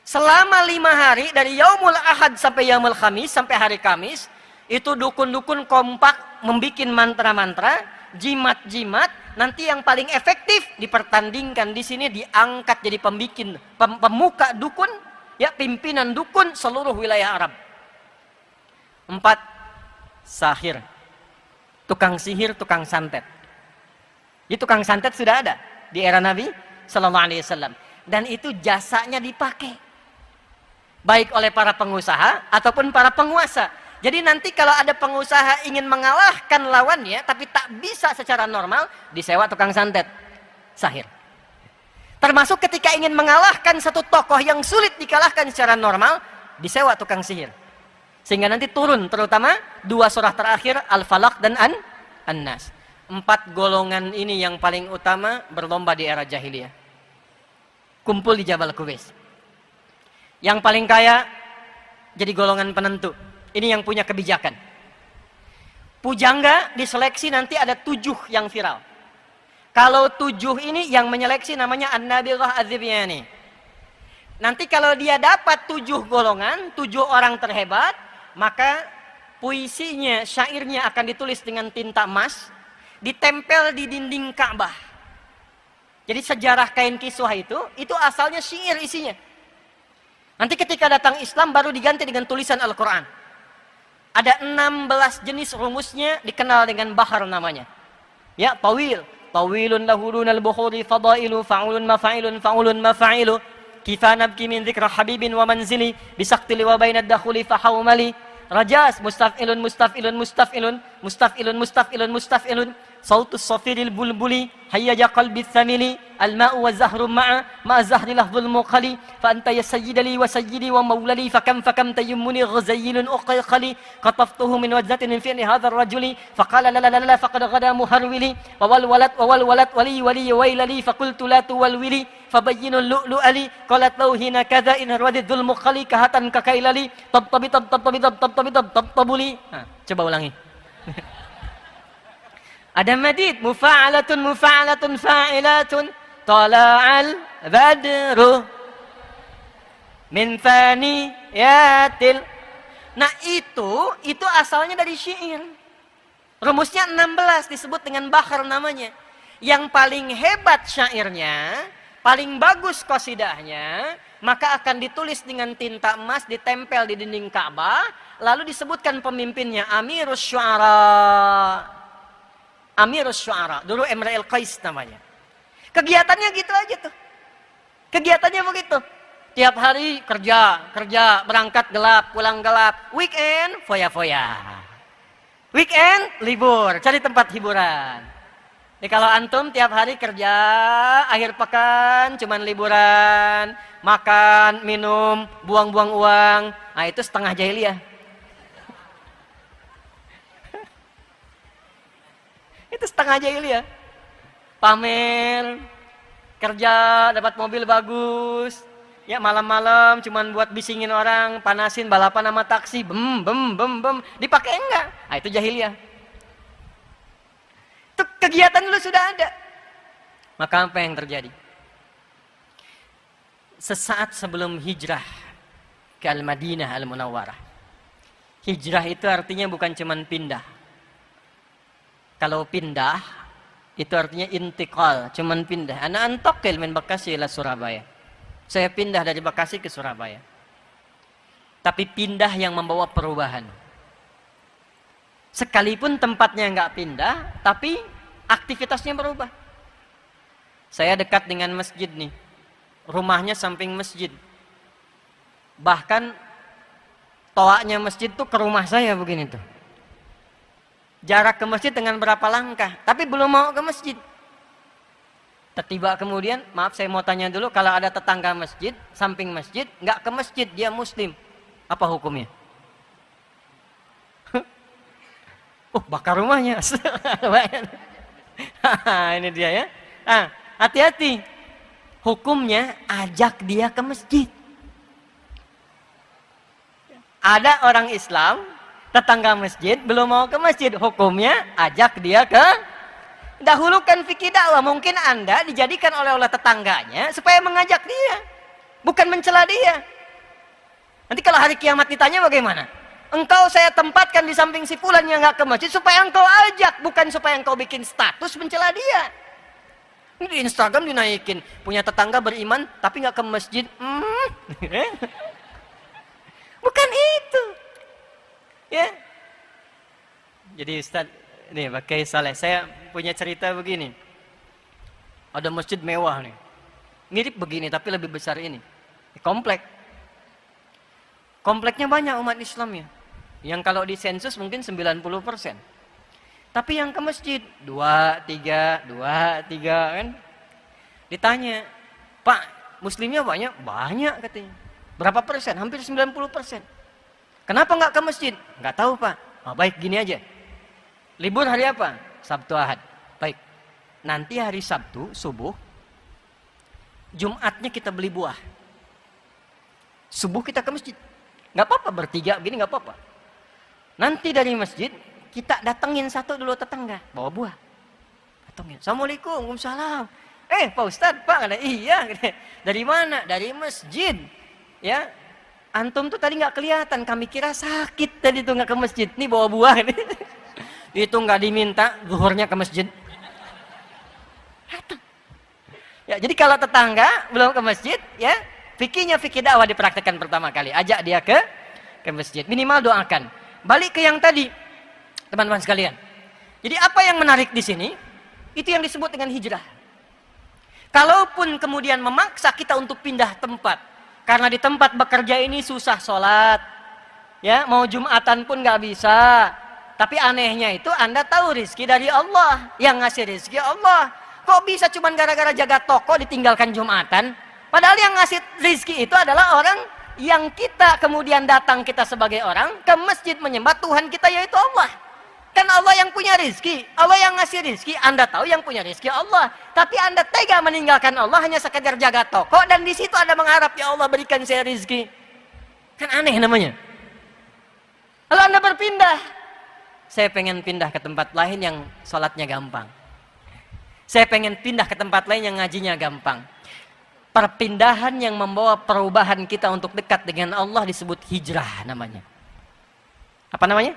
Selama 5 hari, dari yaumul ahad sampai yaumul khamis, sampai hari Kamis, itu dukun-dukun kompak membikin mantra-mantra, jimat-jimat. Nanti yang paling efektif dipertandingkan di sini, diangkat jadi pemuka dukun, ya, pimpinan dukun seluruh wilayah Arab. 4, sahir. Tukang sihir, tukang santet. Ini tukang santet sudah ada di era Nabi Sallallahu Alaihi Wasallam, dan itu jasanya dipakai baik oleh para pengusaha ataupun para penguasa. Jadi nanti kalau ada pengusaha ingin mengalahkan lawannya tapi tak bisa secara normal, disewa tukang santet, sahir. Termasuk ketika ingin mengalahkan satu tokoh yang sulit dikalahkan secara normal, disewa tukang sihir. Sehingga nanti turun terutama 2 surah terakhir, Al-Falaq dan An-Nas. 4 golongan ini yang paling utama berlomba di era jahiliyah. Kumpul di Jabal Qubais. Yang paling kaya jadi golongan penentu. Ini yang punya kebijakan. Pujangga diseleksi nanti ada 7 yang viral. Kalau 7 ini yang menyeleksi namanya An-Nabirah Az-Zibyani. Nanti kalau dia dapat 7 golongan, 7 orang terhebat, maka puisinya, syairnya akan ditulis dengan tinta emas, ditempel di dinding Ka'bah. Jadi sejarah kain kiswah itu asalnya syair isinya. Nanti ketika datang Islam baru diganti dengan tulisan Al-Quran. Ada 16 jenis rumusnya, dikenal dengan bahar namanya. Ya, tawil. Tawilun lahulunal bukhuri fadailu fa'ulun mafa'ilun fa'ulun mafa'ilu. Kifa nabki min dzikra habibin wa manzili bisaktili wa bainad dakhuli fahawmali. Rajas, mustaf'ilun mustaf'ilun mustaf'ilun mustaf'ilun mustaf'ilun mustaf'ilun. Sautus safiril bulbuli hayyaja qalbi thamili al-ma'u wa zahru ma'a zahri lahzul muqali fa anta ya sayyidi wa sayyidi wa maulali fakam tayammuni ghazayyilun uqali qataftuhu min wajnatin min fi'li hadzal rajuli faqala la la la faqad ghada muharwili wa wal walad wali wailali faqultu la tuwalwili fabayyinul lu'lu'ali qalat lahu hina kadza in wadidul muqali kahatan kakailali tabtabuli. Coba ulangi. Ada madid mufa'alatun fa'ilatun tala'al badru min faniyatil. Nah itu asalnya dari syair. Rumusnya 16 disebut dengan bahar namanya. Yang paling hebat syairnya, paling bagus qasidahnya, maka akan ditulis dengan tinta emas, ditempel di dinding Ka'bah, lalu disebutkan pemimpinnya Amirus Syu'ara. Dulu Imra'il Qais namanya. Kegiatannya gitu aja tuh. Kegiatannya begitu. Tiap hari kerja, berangkat gelap, pulang gelap. Weekend, foya-foya. Weekend, libur, cari tempat hiburan. Jadi kalau antum tiap hari kerja, akhir pekan cuman liburan, makan, minum, buang-buang uang. Nah itu setengah jahiliyah. Itu setengah jahiliyah. Pamer, kerja, dapat mobil bagus. Ya malam-malam cuman buat bisingin orang, panasin balapan sama taksi, bem. Dipakai enggak? Nah itu jahiliyah. Itu kegiatan dulu sudah ada. Maka apa yang terjadi? Sesaat sebelum hijrah ke Al-Madinah Al-Munawwarah. Hijrah itu artinya bukan cuman pindah. Kalau pindah, itu artinya intikal, cuman pindah. Ana antaqil min Bekasi ila Surabaya. Saya pindah dari Bekasi ke Surabaya. Tapi pindah yang membawa perubahan. Sekalipun tempatnya nggak pindah, tapi aktivitasnya berubah. Saya dekat dengan masjid nih. Rumahnya samping masjid. Bahkan toaknya masjid tuh ke rumah saya begini tuh. Jarak ke masjid dengan berapa langkah, tapi belum mau ke masjid. Tiba kemudian, maaf saya mau tanya dulu, kalau ada tetangga masjid, samping masjid, nggak ke masjid, dia muslim, apa hukumnya? Bakar rumahnya. Ini dia ya. Hati-hati. Hukumnya ajak dia ke masjid. Ada orang Islam tetangga masjid belum mau ke masjid, hukumnya ajak dia ke. Dahulukan fikih dakwah, mungkin Anda dijadikan oleh tetangganya supaya mengajak dia, bukan mencela dia. Nanti kalau hari kiamat ditanya bagaimana? Engkau saya tempatkan di samping si fulan yang nggak ke masjid supaya engkau ajak, bukan supaya engkau bikin status mencela dia. Di Instagram dinaikin, punya tetangga beriman tapi nggak ke masjid. Bukan itu. Ya. Jadi Ustaz, ini pakai Saleh, saya punya cerita begini. Ada masjid mewah nih. Mirip begini tapi lebih besar ini. Komplek. Kompleknya banyak umat Islamnya. Yang kalau di sensus mungkin 90%. Tapi yang ke masjid 2, 3 kan. Ditanya, "Pak, muslimnya banyak?" Banyak katanya. Berapa persen? Hampir 90%. Kenapa nggak ke masjid? Nggak tahu Pak. Baik gini aja. Libur hari apa? Sabtu Ahad. Baik. Nanti hari Sabtu subuh, Jumatnya kita beli buah. Subuh kita ke masjid. Nggak apa-apa bertiga begini nggak apa-apa. Nanti dari masjid kita datengin satu dulu tetangga bawa buah. Datengin. Assalamualaikum, waalaikumsalam. Pak Ustadz, Pak, ada iya. Dari mana? Dari masjid. Ya. Antum tuh tadi nggak kelihatan, kami kira sakit tadi tuh nggak ke masjid. Nih bawa buah nih. Itu nggak diminta, zuhurnya ke masjid. Ya, jadi kalau tetangga belum ke masjid, ya fikih dakwah dipraktekkan pertama kali. Ajak dia ke masjid. Minimal doakan. Balik ke yang tadi, teman-teman sekalian. Jadi apa yang menarik di sini? Itu yang disebut dengan hijrah. Kalaupun kemudian memaksa kita untuk pindah tempat, karena di tempat bekerja ini susah sholat, ya mau Jumatan pun nggak bisa. Tapi anehnya itu Anda tahu rizki dari Allah, yang ngasih rizki Allah. kok bisa cuman gara-gara jaga toko ditinggalkan Jumatan? Padahal yang ngasih rizki itu adalah orang yang kita kemudian datang kita sebagai orang ke masjid menyembah Tuhan kita yaitu Allah. Kan Allah yang punya rizki, Allah yang ngasih rizki. Anda tahu yang punya rizki Allah, tapi Anda tega meninggalkan Allah hanya sekedar jaga toko dan di situ Anda mengharap ya Allah berikan saya rizki. Kan aneh namanya. Lalu Anda berpindah. Saya pengen pindah ke tempat lain yang sholatnya gampang. Saya pengen pindah ke tempat lain yang ngajinya gampang. Perpindahan yang membawa perubahan kita untuk dekat dengan Allah disebut hijrah namanya. Apa namanya?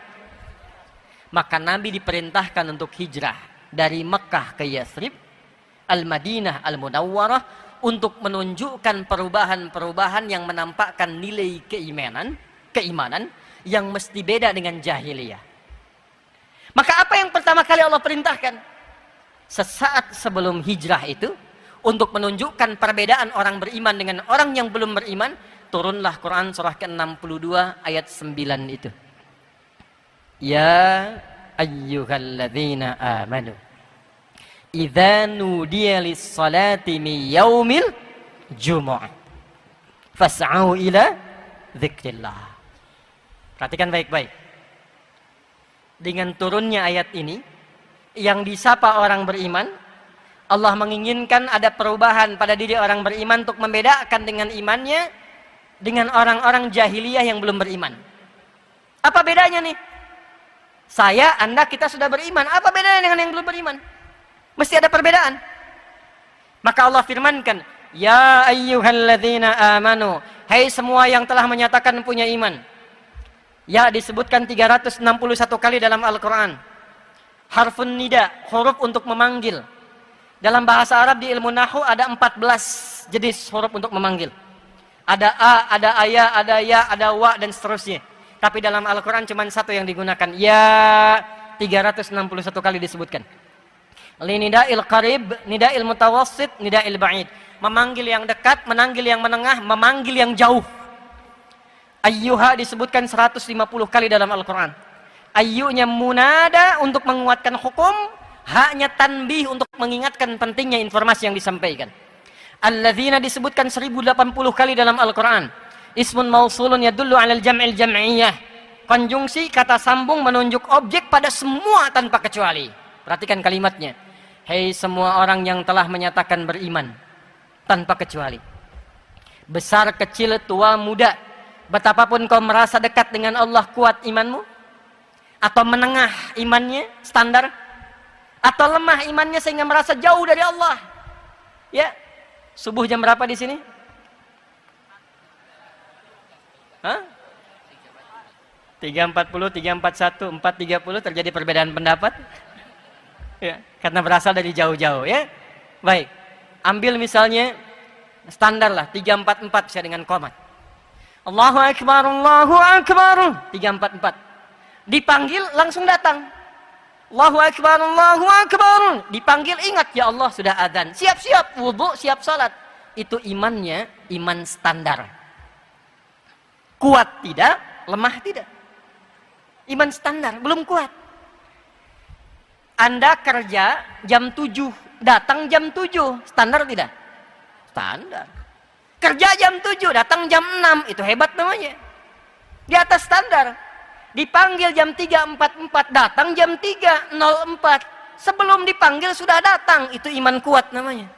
Maka Nabi diperintahkan untuk hijrah dari Mekah ke Yathrib, Al-Madinah, Al-Munawwarah untuk menunjukkan perubahan-perubahan yang menampakkan nilai keimanan yang mesti beda dengan jahiliyah. Maka apa yang pertama kali Allah perintahkan? Sesaat sebelum hijrah itu, untuk menunjukkan perbedaan orang beriman dengan orang yang belum beriman, turunlah Quran surah ke-62 ayat 9 itu. Ya ayyuhalladzina amanu idza nudiya lis-salati min yaumil jumu'ah fas'au ila dzikrillah. Perhatikan baik-baik. Dengan turunnya ayat ini yang disapa orang beriman, Allah menginginkan ada perubahan pada diri orang beriman untuk membedakan dengan imannya dengan orang-orang jahiliyah yang belum beriman. Apa bedanya nih? Saya, Anda, kita sudah beriman. Apa bedanya dengan yang belum beriman? Mesti ada perbedaan. Maka Allah firmankan, Ya ayyuhalladzina amanu, hai semua yang telah menyatakan punya iman. Ya disebutkan 361 kali dalam Al-Quran. Harfun nida, huruf untuk memanggil. Dalam bahasa Arab di ilmu Nahu ada 14 jenis huruf untuk memanggil. Ada a, ada aya, ada ya, ada wa, dan seterusnya. Tapi dalam Al-Quran cuma satu yang digunakan. Ya 361 kali disebutkan. Linida'il qarib, nida'il mutawassit, nida'il ba'id. Memanggil yang dekat, memanggil yang menengah, memanggil yang jauh. Ayyuha disebutkan 150 kali dalam Al-Quran. Ayyunya munada untuk menguatkan hukum. Haknya tanbih untuk mengingatkan pentingnya informasi yang disampaikan. Alladzina disebutkan 1080 kali dalam Al-Quran. Ismun mausulun yadullu alal jam'il jam'iyah. Konjungsi kata sambung menunjuk objek pada semua tanpa kecuali. Perhatikan kalimatnya. Hei semua orang yang telah menyatakan beriman. Tanpa kecuali. Besar, kecil, tua, muda. Betapapun kau merasa dekat dengan Allah, kuat imanmu. Atau menengah imannya, standar. Atau lemah imannya sehingga merasa jauh dari Allah. Ya. Subuh jam berapa di sini? Hah? 3.40, 3.41, 4.30 terjadi perbedaan pendapat. Ya, karena berasal dari jauh-jauh ya. Baik. Ambil misalnya standar lah 3.44 bisa dengan qomat. Allahu akbar, Allahu akbar. 3.44. Dipanggil langsung datang. Allahu akbar, Allahu akbar. Dipanggil ingat ya Allah sudah azan. Siap-siap wudu, siap salat. Itu imannya iman standar. Kuat tidak, lemah tidak. Iman standar, belum kuat. Anda kerja jam 7, datang jam 7, standar tidak? Standar. Kerja jam 7, datang jam 6, itu hebat namanya. Di atas standar. Dipanggil jam 3.44, datang jam 3.04. Sebelum dipanggil sudah datang, itu iman kuat namanya.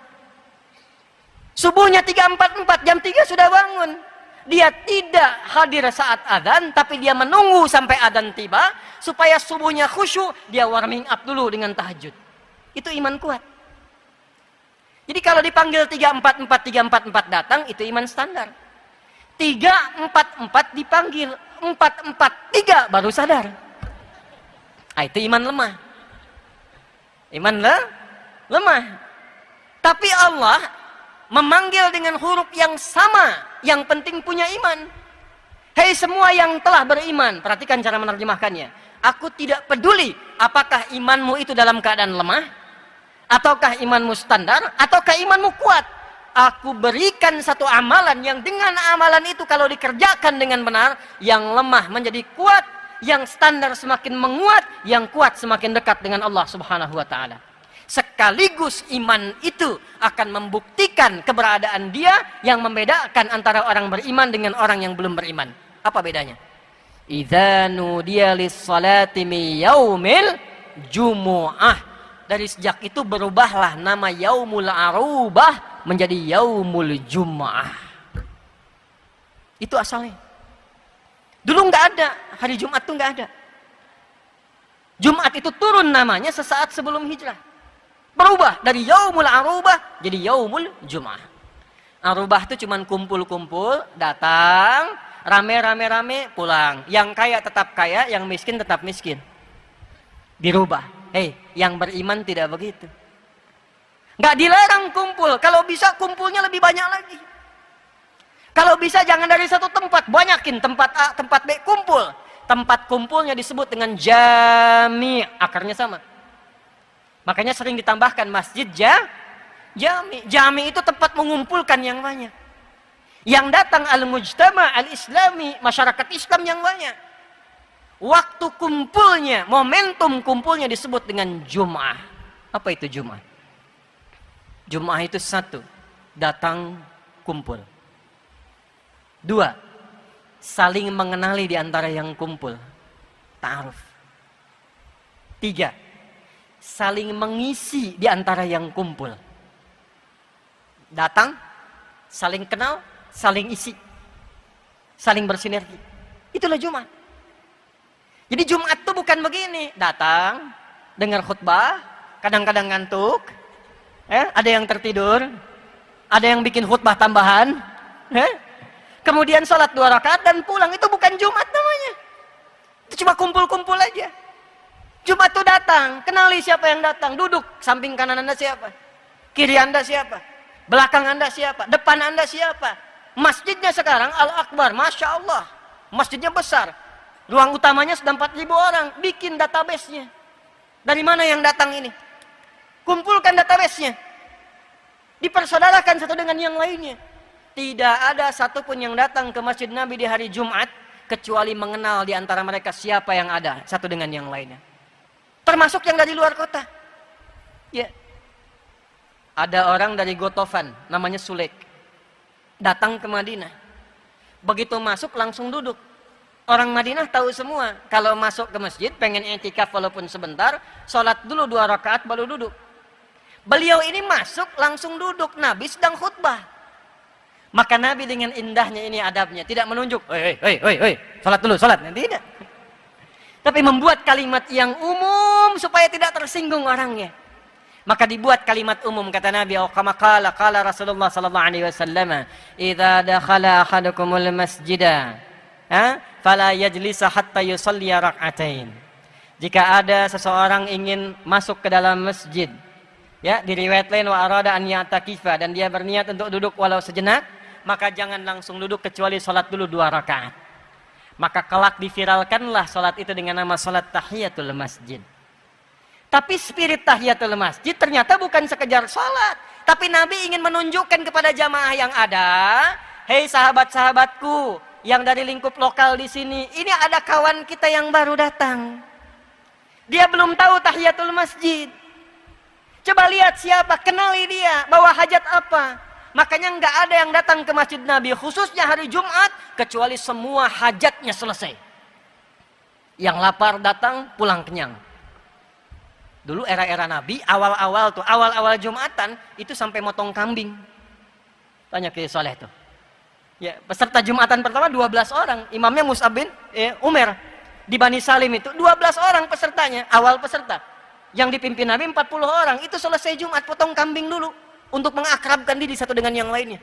Subuhnya 3.44, jam 3 sudah bangun. Dia tidak hadir saat adzan, tapi dia menunggu sampai adzan tiba supaya subuhnya khusyuk, dia warming up dulu dengan tahajud. Itu iman kuat. Jadi kalau dipanggil 3.44, 3.44 datang, itu iman standar. 3.44 dipanggil, 4.43 baru sadar. Ah, itu iman lemah. Iman lemah. Tapi Allah memanggil dengan huruf yang sama. Yang penting punya iman. Hei semua yang telah beriman. Perhatikan cara menerjemahkannya. Aku tidak peduli apakah imanmu itu dalam keadaan lemah, ataukah imanmu standar, ataukah imanmu kuat. Aku berikan satu amalan yang dengan amalan itu kalau dikerjakan dengan benar, yang lemah menjadi kuat, yang standar semakin menguat, yang kuat semakin dekat dengan Allah Subhanahu wa taala. Sekaligus iman itu akan membuktikan keberadaan dia yang membedakan antara orang beriman dengan orang yang belum beriman. Apa bedanya? Idza nudiya lis-salati min yaumil jumu'ah. Dari sejak itu berubahlah nama Yaumul Arubah menjadi Yaumul Jum'ah. Itu asalnya. Dulu nggak ada, hari Jumat tuh nggak ada. Jumat itu turun namanya sesaat sebelum hijrah. Berubah dari Yaumul Arubah jadi Yaumul Jum'ah. Arubah itu cuman kumpul-kumpul, datang, rame-rame pulang. Yang kaya tetap kaya, yang miskin tetap miskin. Dirubah. Yang beriman tidak begitu. Nggak dilarang kumpul. Kalau bisa kumpulnya lebih banyak lagi. Kalau bisa jangan dari satu tempat, banyakin tempat A, tempat B, kumpul. Tempat kumpulnya disebut dengan jami, akarnya sama. Makanya sering ditambahkan masjid jami. Jami itu tempat mengumpulkan yang banyak. Yang datang al-mujtama al-islami, masyarakat Islam yang banyak. Waktu kumpulnya, momentum kumpulnya disebut dengan Jum'ah. Apa itu Jum'ah? Jum'ah itu satu, datang kumpul. Dua, saling mengenali di antara yang kumpul. Ta'aruf. Tiga, saling mengisi di antara yang kumpul. Datang, saling kenal, saling isi. Saling bersinergi. Itulah Jumat. Jadi Jumat itu bukan begini. Datang, dengar khutbah, kadang-kadang ngantuk. Ada yang tertidur. Ada yang bikin khutbah tambahan. Kemudian sholat 2 rakaat dan pulang. Itu bukan Jumat namanya. Itu cuma kumpul-kumpul aja. Jumat itu datang, kenali siapa yang datang, duduk, samping kanan Anda siapa, kiri Anda siapa, belakang Anda siapa, depan Anda siapa. Masjidnya sekarang Al-Akbar, Masya Allah, masjidnya besar, ruang utamanya sudah 4.000 orang, bikin database-nya. Dari mana yang datang ini? Kumpulkan database-nya, dipersaudarakan satu dengan yang lainnya. Tidak ada satupun yang datang ke Masjid Nabi di hari Jumat kecuali mengenal di antara mereka siapa yang ada satu dengan yang lainnya. Termasuk yang dari luar kota. Ya. Ada orang dari Gotofan, namanya Sulek. Datang ke Madinah. Begitu masuk langsung duduk. Orang Madinah tahu semua. Kalau masuk ke masjid, pengen i'tikaf walaupun sebentar, sholat dulu 2 rakaat baru duduk. Beliau ini masuk langsung duduk. Nabi sedang khutbah. Maka Nabi dengan indahnya ini adabnya. Tidak menunjuk, hei, sholat dulu, sholat. Tidak. Tapi membuat kalimat yang umum supaya tidak tersinggung orangnya. Maka dibuat kalimat umum, kata Nabi, kama qala Rasulullah sallallahu alaihi wasallam, "Idza dakhala ahadukumul masjida, fala yajlisa hatta yusalli rak'atain." Jika ada seseorang ingin masuk ke dalam masjid, ya, di riwayat lain wa arada an ya'takifa, dan dia berniat untuk duduk walau sejenak, maka jangan langsung duduk kecuali salat dulu 2 rakaat. Maka kelak diviralkanlah salat itu dengan nama salat tahiyatul masjid. Tapi spirit tahiyatul masjid ternyata bukan sekedar salat, tapi Nabi ingin menunjukkan kepada jamaah yang ada, hei sahabat-sahabatku yang dari lingkup lokal di sini, ini ada kawan kita yang baru datang. Dia belum tahu tahiyatul masjid. Coba lihat siapa, kenali dia, bawa hajat apa. Makanya nggak ada yang datang ke masjid Nabi khususnya hari Jumat kecuali semua hajatnya selesai. Yang lapar datang, pulang kenyang. Dulu era-era Nabi, awal-awal Jumatan itu sampai motong kambing. Tanya ke Soleh tuh. Ya, peserta Jumatan pertama 12 orang, imamnya Mus'ab bin Umair. Di Bani Salim itu 12 orang pesertanya, awal peserta. Yang dipimpin Nabi 40 orang, itu selesai Jumat potong kambing dulu. Untuk mengakrabkan diri satu dengan yang lainnya.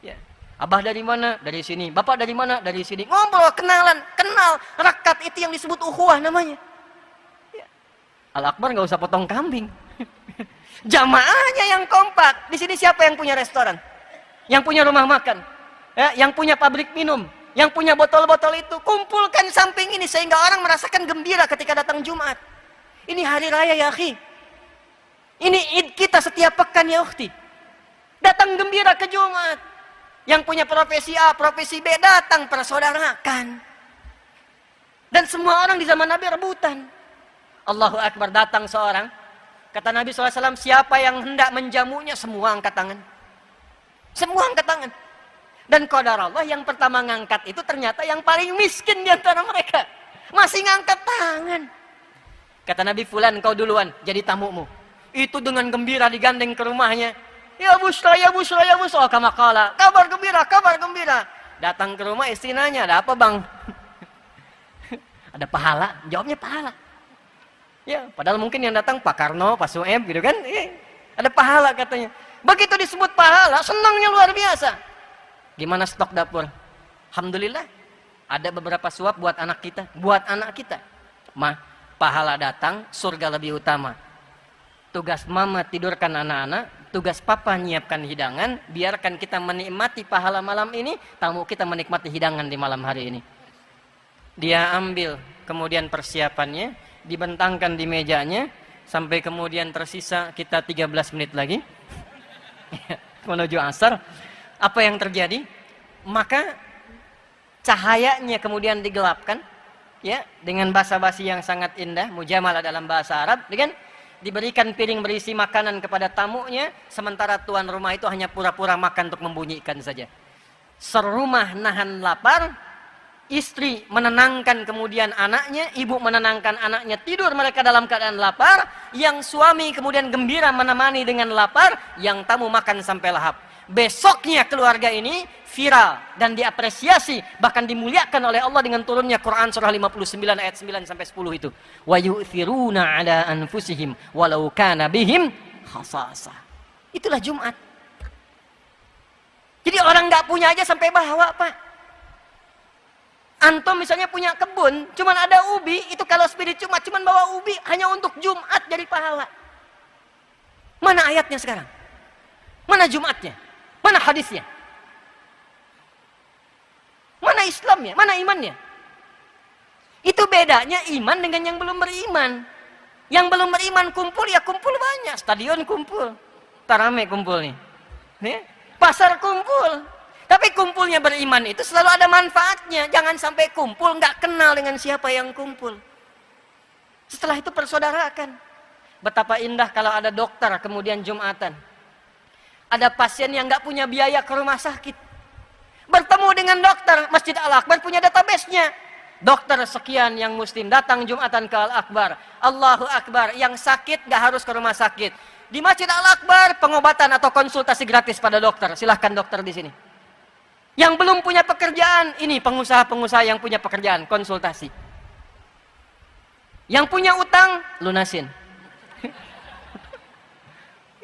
Ya. Abah dari mana? Dari sini. Bapak dari mana? Dari sini. Ngobrol, kenalan, kenal. Rakat itu yang disebut ukhuwah namanya. Ya. Al-Akbar nggak usah potong kambing. Jamaahnya yang kompak. Di sini siapa yang punya restoran? Yang punya rumah makan? Ya, yang punya pabrik minum? Yang punya botol-botol itu? Kumpulkan samping ini sehingga orang merasakan gembira ketika datang Jumat. Ini hari raya ya akhi. Ini Id kita setiap pekan ya ukhti. Datang gembira ke Jumat. Yang punya profesi A, profesi B datang persaudarakan. Dan semua orang di zaman Nabi rebutan. Allahu Akbar, datang seorang. Kata Nabi SAW, siapa yang hendak menjamunya, semua angkat tangan. Semua angkat tangan. Dan qadar Allah yang pertama ngangkat itu ternyata yang paling miskin di antara mereka. Masih ngangkat tangan. Kata Nabi, fulan kau duluan jadi tamumu. Itu dengan gembira digandeng ke rumahnya. Ya busra, ya busra, ya busra. Kamakala. Kabar gembira, kabar gembira. Datang ke rumah istri nanya, ada apa bang? Ada pahala? Jawabnya pahala. Ya, padahal mungkin yang datang Pak Karno, Pak Sueb gitu kan. Ada pahala katanya. Begitu disebut pahala, senangnya luar biasa. Gimana stok dapur? Alhamdulillah, ada beberapa suap buat anak kita. Buat anak kita. Mah, pahala datang, surga lebih utama. Tugas mama tidurkan anak-anak, tugas papa nyiapkan hidangan, biarkan kita menikmati pahala malam ini, tamu kita menikmati hidangan di malam hari ini. Dia ambil, kemudian persiapannya, dibentangkan di mejanya, sampai kemudian tersisa kita 13 menit lagi, menuju asar. Apa yang terjadi? Maka cahayanya kemudian digelapkan, ya, dengan basa-basi yang sangat indah, mujamalah dalam bahasa Arab, kan? Diberikan piring berisi makanan kepada tamunya, sementara tuan rumah itu hanya pura-pura makan untuk membunyikan saja. Serumah nahan lapar, istri menenangkan kemudian anaknya, ibu menenangkan anaknya, tidur mereka dalam keadaan lapar, yang suami kemudian gembira menemani dengan lapar, yang tamu makan sampai lahap. Besoknya keluarga ini viral dan diapresiasi, bahkan dimuliakan oleh Allah dengan turunnya Quran surah 59 ayat 9 sampai 10 itu. Wa yu'thiruna 'ala anfusihim walau kana bihim khasasah. Itulah Jumat. Jadi orang nggak punya aja sampai bawa, Pak. Antum misalnya punya kebun, cuman ada ubi, itu kalau spirit Jumat cuman bawa ubi hanya untuk Jumat jadi pahala. Mana ayatnya sekarang? Mana Jumatnya? Mana hadisnya? Mana Islamnya? Mana imannya? Itu bedanya iman dengan yang belum beriman. Yang belum beriman kumpul, ya kumpul banyak. Stadion kumpul. Tarame kumpul nih. Pasar kumpul. Tapi kumpulnya beriman itu selalu ada manfaatnya. Jangan sampai kumpul nggak kenal dengan siapa yang kumpul. Setelah itu persaudarakan. Betapa indah kalau ada dokter kemudian Jumatan. Ada pasien yang nggak punya biaya ke rumah sakit. Bertemu dengan dokter, Masjid Al-Akbar punya database-nya. Dokter sekian yang muslim datang Jumatan ke Al-Akbar. Allahu Akbar, yang sakit nggak harus ke rumah sakit. Di Masjid Al-Akbar, pengobatan atau konsultasi gratis pada dokter. Silahkan dokter di sini. Yang belum punya pekerjaan, ini pengusaha-pengusaha yang punya pekerjaan, konsultasi. Yang punya utang, lunasin.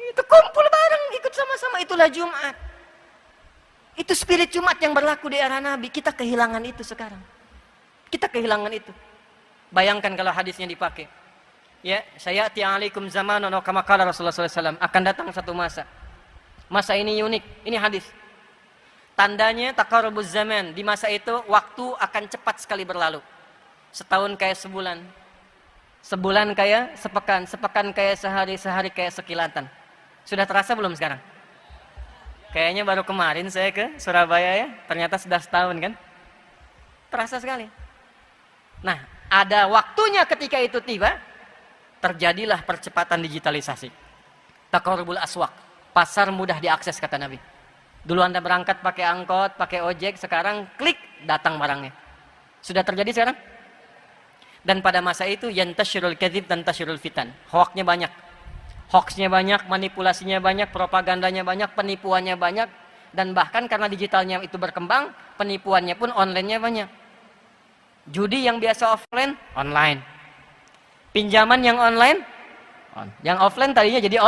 Itu kumpul bareng, ikut sama-sama, itulah Jumat. Itu spirit Jumat yang berlaku di era Nabi. Kita kehilangan itu sekarang. Kita kehilangan itu. Bayangkan kalau hadisnya dipakai. Ya, saya ti'alaikum zamanun kama qala Rasulullah SAW, akan datang satu masa. Masa ini unik, ini hadis. Tandanya taqarrubuz zaman, di masa itu waktu akan cepat sekali berlalu. Setahun kayak sebulan. Sebulan kayak sepekan, sepekan kayak sehari, sehari kayak sekilatan. Sudah terasa belum sekarang? Kayaknya baru kemarin saya ke Surabaya ya, ternyata sudah setahun kan? Terasa sekali. Nah, ada waktunya ketika itu tiba, terjadilah percepatan digitalisasi. Taqarrubul aswaq, pasar mudah diakses kata Nabi. Dulu Anda berangkat pakai angkot, pakai ojek, sekarang klik datang barangnya. Sudah terjadi sekarang? Dan pada masa itu yantashirul kadzib dan tashirul fitan. Hoaxnya banyak. Hoaxnya banyak, manipulasinya banyak, propagandanya banyak, penipuannya banyak, dan bahkan karena digitalnya itu berkembang, penipuannya pun online-nya banyak. Judi yang biasa offline, online. Pinjaman yang online, yang offline tadinya jadi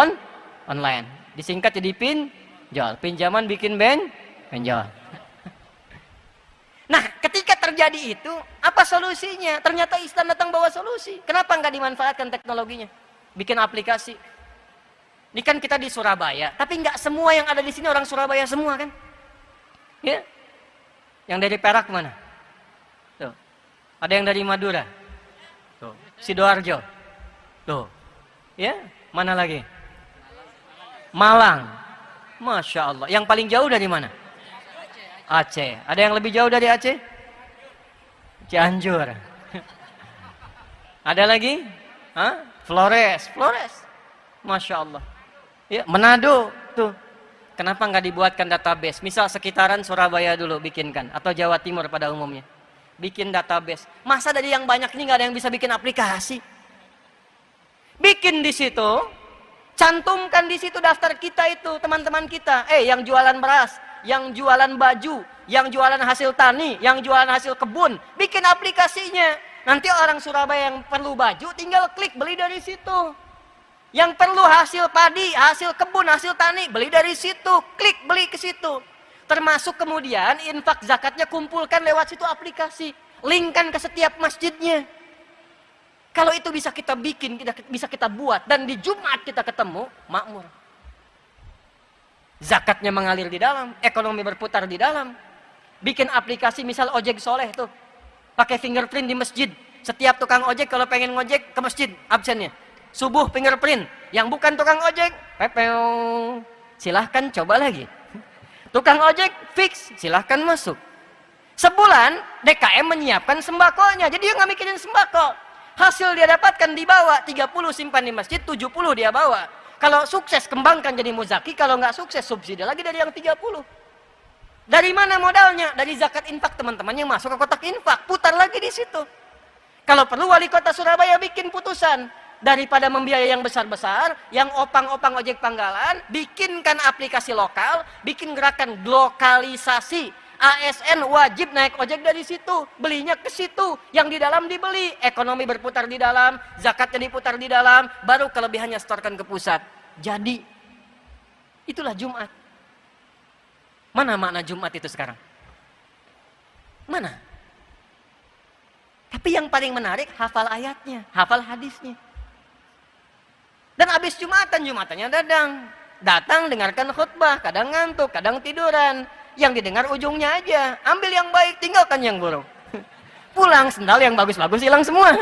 online. Disingkat jadi pinjol. Pinjaman bikin benjol. Nah, ketika terjadi itu, apa solusinya? Ternyata Islam datang bawa solusi. Kenapa nggak dimanfaatkan teknologinya? Bikin aplikasi. Ini kan kita di Surabaya, tapi nggak semua yang ada di sini orang Surabaya semua kan? Ya, yang dari Perak mana? Tuh, ada yang dari Madura, tuh, Sidoarjo, tuh, ya, mana lagi? Malang, Masya Allah. Yang paling jauh dari mana? Aceh. Ada yang lebih jauh dari Aceh? Cianjur. Ada lagi? Flores. Masya Allah. Ya, Manado tuh. Kenapa nggak dibuatkan database? Misal sekitaran Surabaya dulu bikinkan, atau Jawa Timur pada umumnya. Bikin database. Masa dari yang banyak ini nggak ada yang bisa bikin aplikasi? Bikin di situ, cantumkan di situ daftar kita itu, teman-teman kita. Yang jualan beras, yang jualan baju, yang jualan hasil tani, yang jualan hasil kebun, bikin aplikasinya. Nanti orang Surabaya yang perlu baju, tinggal klik beli dari situ. Yang perlu hasil padi, hasil kebun, hasil tani, beli dari situ, klik beli ke situ. Termasuk kemudian infak zakatnya kumpulkan lewat situ aplikasi, linkkan ke setiap masjidnya. Kalau itu bisa kita bikin, bisa kita buat, dan di Jumat kita ketemu, makmur. Zakatnya mengalir di dalam, ekonomi berputar di dalam. Bikin aplikasi misal ojek soleh tuh, pakai fingerprint di masjid. Setiap tukang ojek kalau pengen ngojek ke masjid, absennya. Subuh fingerprint, yang bukan tukang ojek, pepeo, silahkan coba lagi. Tukang ojek fix, silahkan masuk. Sebulan DKM menyiapkan sembakonya, jadi dia nggak mikirin sembako. Hasil dia dapatkan dibawa, 30 simpan di masjid, 70 dia bawa. Kalau sukses kembangkan jadi muzaki, kalau nggak sukses subsidi lagi dari yang 30. Dari mana modalnya? Dari zakat infak teman-teman yang masuk ke kotak infak, putar lagi di situ. Kalau perlu wali kota Surabaya bikin putusan, daripada membiayai yang besar-besar, yang opang-opang ojek panggalan, bikinkan aplikasi lokal, bikin gerakan lokalisasi. ASN wajib naik ojek dari situ, belinya ke situ, yang di dalam dibeli, ekonomi berputar di dalam, zakatnya diputar di dalam, baru kelebihannya setorkan ke pusat. Jadi, itulah Jumat. Mana makna Jumat itu sekarang? Mana? Tapi yang paling menarik, hafal ayatnya, hafal hadisnya. Dan habis Jumatannya datang dengarkan khutbah, kadang ngantuk, kadang tiduran. Yang didengar ujungnya aja, ambil yang baik, tinggalkan yang buruk. Pulang, sendal yang bagus-bagus hilang semua.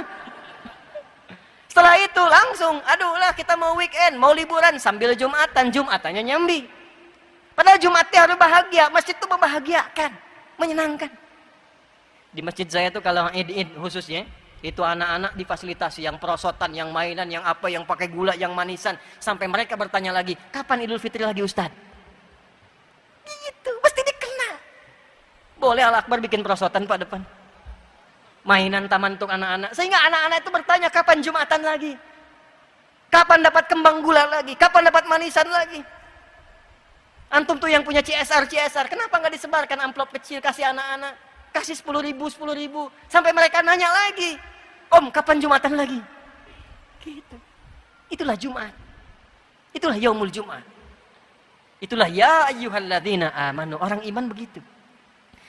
Setelah itu langsung, aduh lah kita mau weekend, mau liburan sambil Jumatannya nyambi. Padahal Jumatnya harus bahagia, masjid itu membahagiakan, menyenangkan. Di masjid saya tuh kalau Id khususnya, itu anak-anak difasilitasi, yang perosotan, yang mainan, yang apa, yang pakai gula, yang manisan. Sampai mereka bertanya lagi, kapan Idul Fitri lagi Ustadz? Gitu, mesti dikenal. Boleh Al-Akbar bikin perosotan Pak depan. Mainan taman untuk anak-anak. Sehingga anak-anak itu bertanya, kapan Jumatan lagi? Kapan dapat kembang gula lagi? Kapan dapat manisan lagi? Antum tuh yang punya CSR, kenapa nggak disebarkan amplop kecil kasih anak-anak? Kasih 10.000. Sampai mereka nanya lagi, Om, kapan Jumatan lagi? Gitu. Itulah Jumat. Itulah Yaumul Jumat. Itulah ya ayyuhalladzina amanu, orang iman begitu.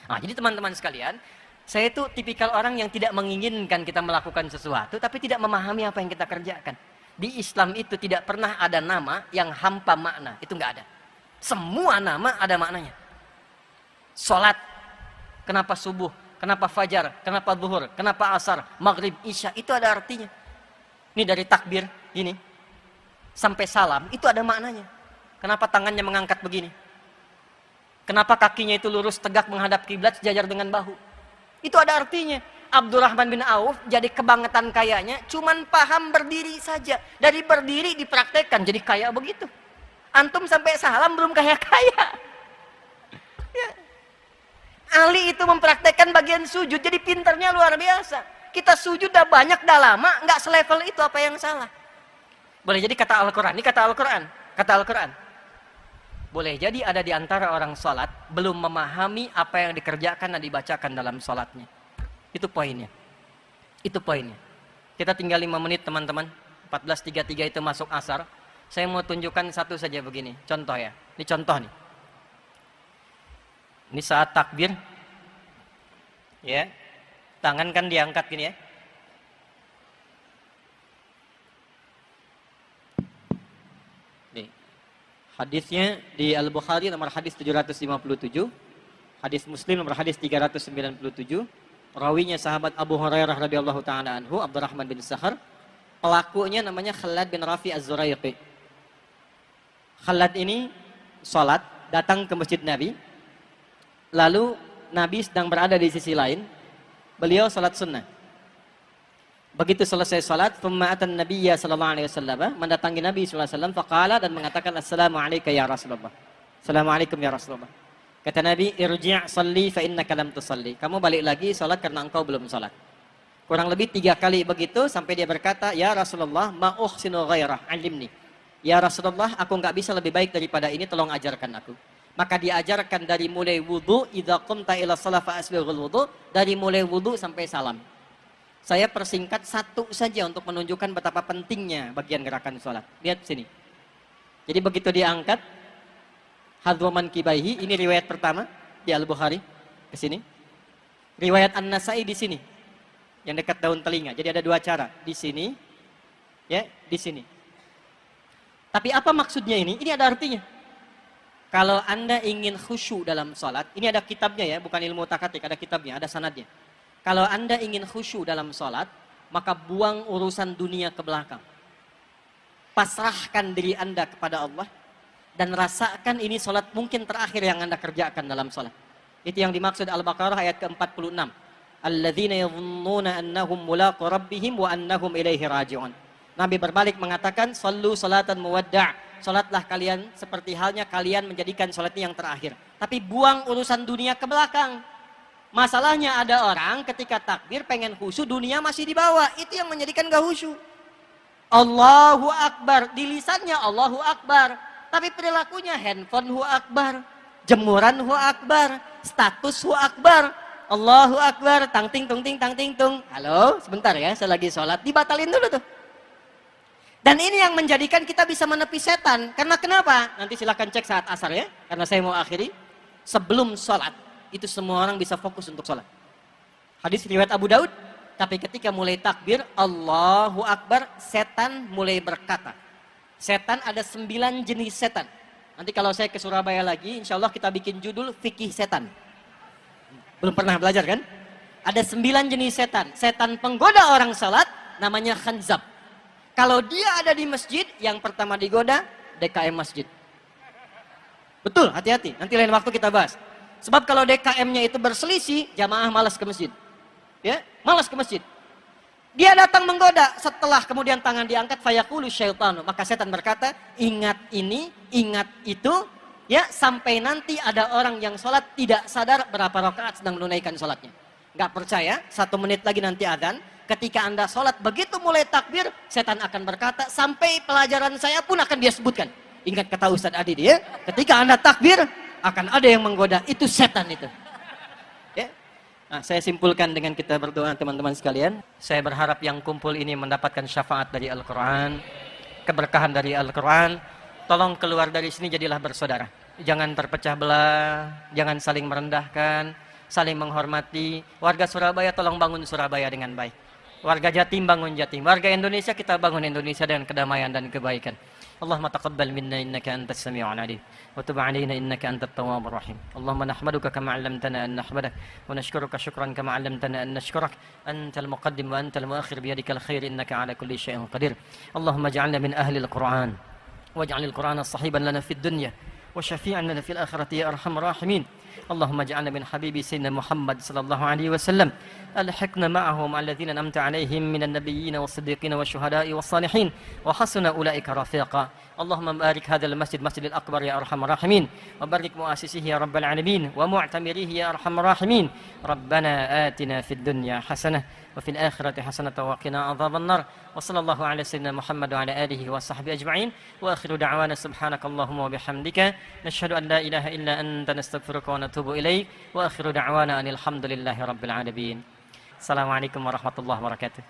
Nah, jadi teman-teman sekalian, saya itu tipikal orang yang tidak menginginkan kita melakukan sesuatu, tapi tidak memahami apa yang kita kerjakan. Di Islam itu tidak pernah ada nama yang hampa makna, itu nggak ada. Semua nama ada maknanya. Salat, kenapa subuh, kenapa fajar, kenapa zuhur, kenapa asar, maghrib, isya, itu ada artinya. Ini dari takbir, gini, sampai salam, itu ada maknanya. Kenapa tangannya mengangkat begini? Kenapa kakinya itu lurus tegak menghadap kiblat sejajar dengan bahu? Itu ada artinya. Abdurrahman bin Auf jadi kebangetan kayanya, cuman paham berdiri saja. Dari berdiri dipraktekkan jadi kaya begitu. Antum sampai salam belum kaya-kaya. Ya. Ali itu mempraktekkan bagian sujud, jadi pinternya luar biasa. Kita sujud dah banyak, dah lama, nggak selevel itu, apa yang salah? Boleh jadi kata Al-Quran, ini kata Al-Quran. Boleh jadi ada di antara orang sholat belum memahami apa yang dikerjakan dan dibacakan dalam sholatnya. Itu poinnya. Kita tinggal 5 menit teman-teman. 14.33 itu masuk asar. Saya mau tunjukkan satu saja begini. Contoh ya. Ini contoh nih. Ini saat takbir. Ya. Tangan kan diangkat gini ya. Hadisnya di Al-Bukhari nomor hadis 757, hadis Muslim nomor hadis 397, rawinya sahabat Abu Hurairah radhiyallahu taala anhu, Abdurrahman bin Sakhar, pelakunya namanya Khalad bin Rafi Az-Zuraiqi. Khalad ini salat, datang ke masjid Nabi, lalu Nabi sedang berada di sisi lain, beliau salat sunnah. Begitu selesai salat, thumma atan nabiyya sallallahu alaihi wasallam, mendatangi Nabi sallallahu alaihi wasallam, faqala, dan mengatakan, assalamu alayka ya Rasulullah. Assalamualaikum ya Rasulullah. Kata Nabi, irji' salli fa innaka lam tusalli. Kamu balik lagi salat karena engkau belum salat. Kurang lebih 3 kali begitu sampai dia berkata, ya Rasulullah, ma uhsinu ghairah, alimni. Ya Rasulullah, aku enggak bisa lebih baik daripada ini, tolong ajarkan aku. Maka diajarkan dari mulai wudu, idza qumta ila shalah fa asbighul wudu, dari mulai wudu sampai salam. Saya persingkat satu saja untuk menunjukkan betapa pentingnya bagian gerakan salat. Lihat sini. Jadi begitu diangkat hadwaman kibaihi, ini riwayat pertama di Al-Bukhari ke sini. Riwayat An-Nasa'i di sini. Yang dekat daun telinga. Jadi ada 2 cara, di sini ya, di sini. Tapi apa maksudnya ini? Ini ada artinya. Kalau Anda ingin khusyuk dalam salat, ini ada kitabnya ya, bukan ilmu takatik, ada kitabnya, ada sanadnya. Kalau Anda ingin khusyuk dalam salat, maka buang urusan dunia ke belakang. Pasrahkan diri Anda kepada Allah dan rasakan ini salat mungkin terakhir yang Anda kerjakan dalam salat. Itu yang dimaksud Al-Baqarah ayat ke-46. Alladzina yadhunnuna annahum mulaqu rabbihim wa annahum ilaihi raji'un. Nabi berbalik mengatakan, sallu salatan muwadda'. Salatlah kalian seperti halnya kalian menjadikan salat ini yang terakhir. Tapi buang urusan dunia ke belakang. Masalahnya ada orang ketika takbir pengen khusyuk, dunia masih di bawah. Itu yang menjadikan gak khusyuk. Allahu Akbar, di lisannya Allahu Akbar, tapi perilakunya handphone hu akbar, jemuran hu akbar, status hu akbar. Allahu Akbar, tang ting tung ting tang ting tung. Halo, sebentar ya, saya lagi sholat, dibatalin dulu tuh. Dan ini yang menjadikan kita bisa menepi setan. Karena kenapa? Nanti silakan cek saat asar ya, karena saya mau akhiri. Sebelum sholat, itu semua orang bisa fokus untuk sholat. Hadis riwayat Abu Daud. Tapi ketika mulai takbir, Allahu Akbar, setan mulai berkata. Setan ada 9 jenis setan. Nanti kalau saya ke Surabaya lagi, insya Allah kita bikin judul Fikih Setan. Belum pernah belajar kan? Ada 9 jenis setan. Setan penggoda orang salat, namanya khanzab. Kalau dia ada di masjid, yang pertama digoda, DKM masjid. Betul, hati-hati. Nanti lain waktu kita bahas. Sebab kalau DKM-nya itu berselisih, jamaah malas ke masjid. Ya, malas ke masjid. Dia datang menggoda, setelah kemudian tangan diangkat, fayaqulu syaitanu, maka setan berkata, ingat ini, ingat itu, ya, sampai nanti ada orang yang sholat tidak sadar berapa rakaat sedang menunaikan sholatnya. Nggak percaya, 1 menit lagi nanti adzan, ketika Anda sholat, begitu mulai takbir, setan akan berkata, sampai pelajaran saya pun akan dia sebutkan. Ingat kata Ustadz Adi dia, ketika Anda takbir, akan ada yang menggoda, itu setan itu. Ya. Nah, saya simpulkan dengan kita berdoa teman-teman sekalian. Saya berharap yang kumpul ini mendapatkan syafaat dari Al-Quran, keberkahan dari Al-Quran. Tolong keluar dari sini jadilah bersaudara. Jangan terpecah belah, jangan saling merendahkan, saling menghormati. Warga Surabaya tolong bangun Surabaya dengan baik. Warga Jatim bangun Jatim. Warga Indonesia kita bangun Indonesia dengan kedamaian dan kebaikan. Allahumma taqabbal minna innaka antas sami'ul 'alim wa tub 'alaina innaka antat tawwabur rahim. Allahumma nahmaduka kama 'allamtana an nahmadak wa nashkuruka syukran kama 'allamtana an nashkurak. Antal muqaddim wa antal muakhir biyadikal khair innaka 'ala kulli syai'in qadir. Allahumma ij'alna min ahli al-Qur'an waj'al al-Qur'ana sahiban lana fid dunya wa syafi'an lana fil akhirati ya arhamar rahimin. اللهم اجعلنا من حبيب سيدنا محمد صلى الله عليه وسلم الحقنا معهم الذين أنعمت عليهم من النبيين والصديقين والشهداء والصالحين وحسن أولئك رفيقا. اللهم بارك هذا المسجد مسجد الأكبر يا أرحم الراحمين وبارك مؤسسيه يا رب العالمين ومعتمريه يا أرحم الراحمين. ربنا آتنا في الدنيا حسنة وفي الآخرة حسنة وقنا عذاب النار. وصلى الله على سيدنا محمد وعلى آله وصحبه أجمعين. وآخر دعوانا سبحانك اللهم وبحمدك نشهد أن لا إله إلا أنت نستغفرك ونتوب إليك. وآخر دعوانا أن الحمد لله رب العالمين. السلام عليكم ورحمة الله وبركاته.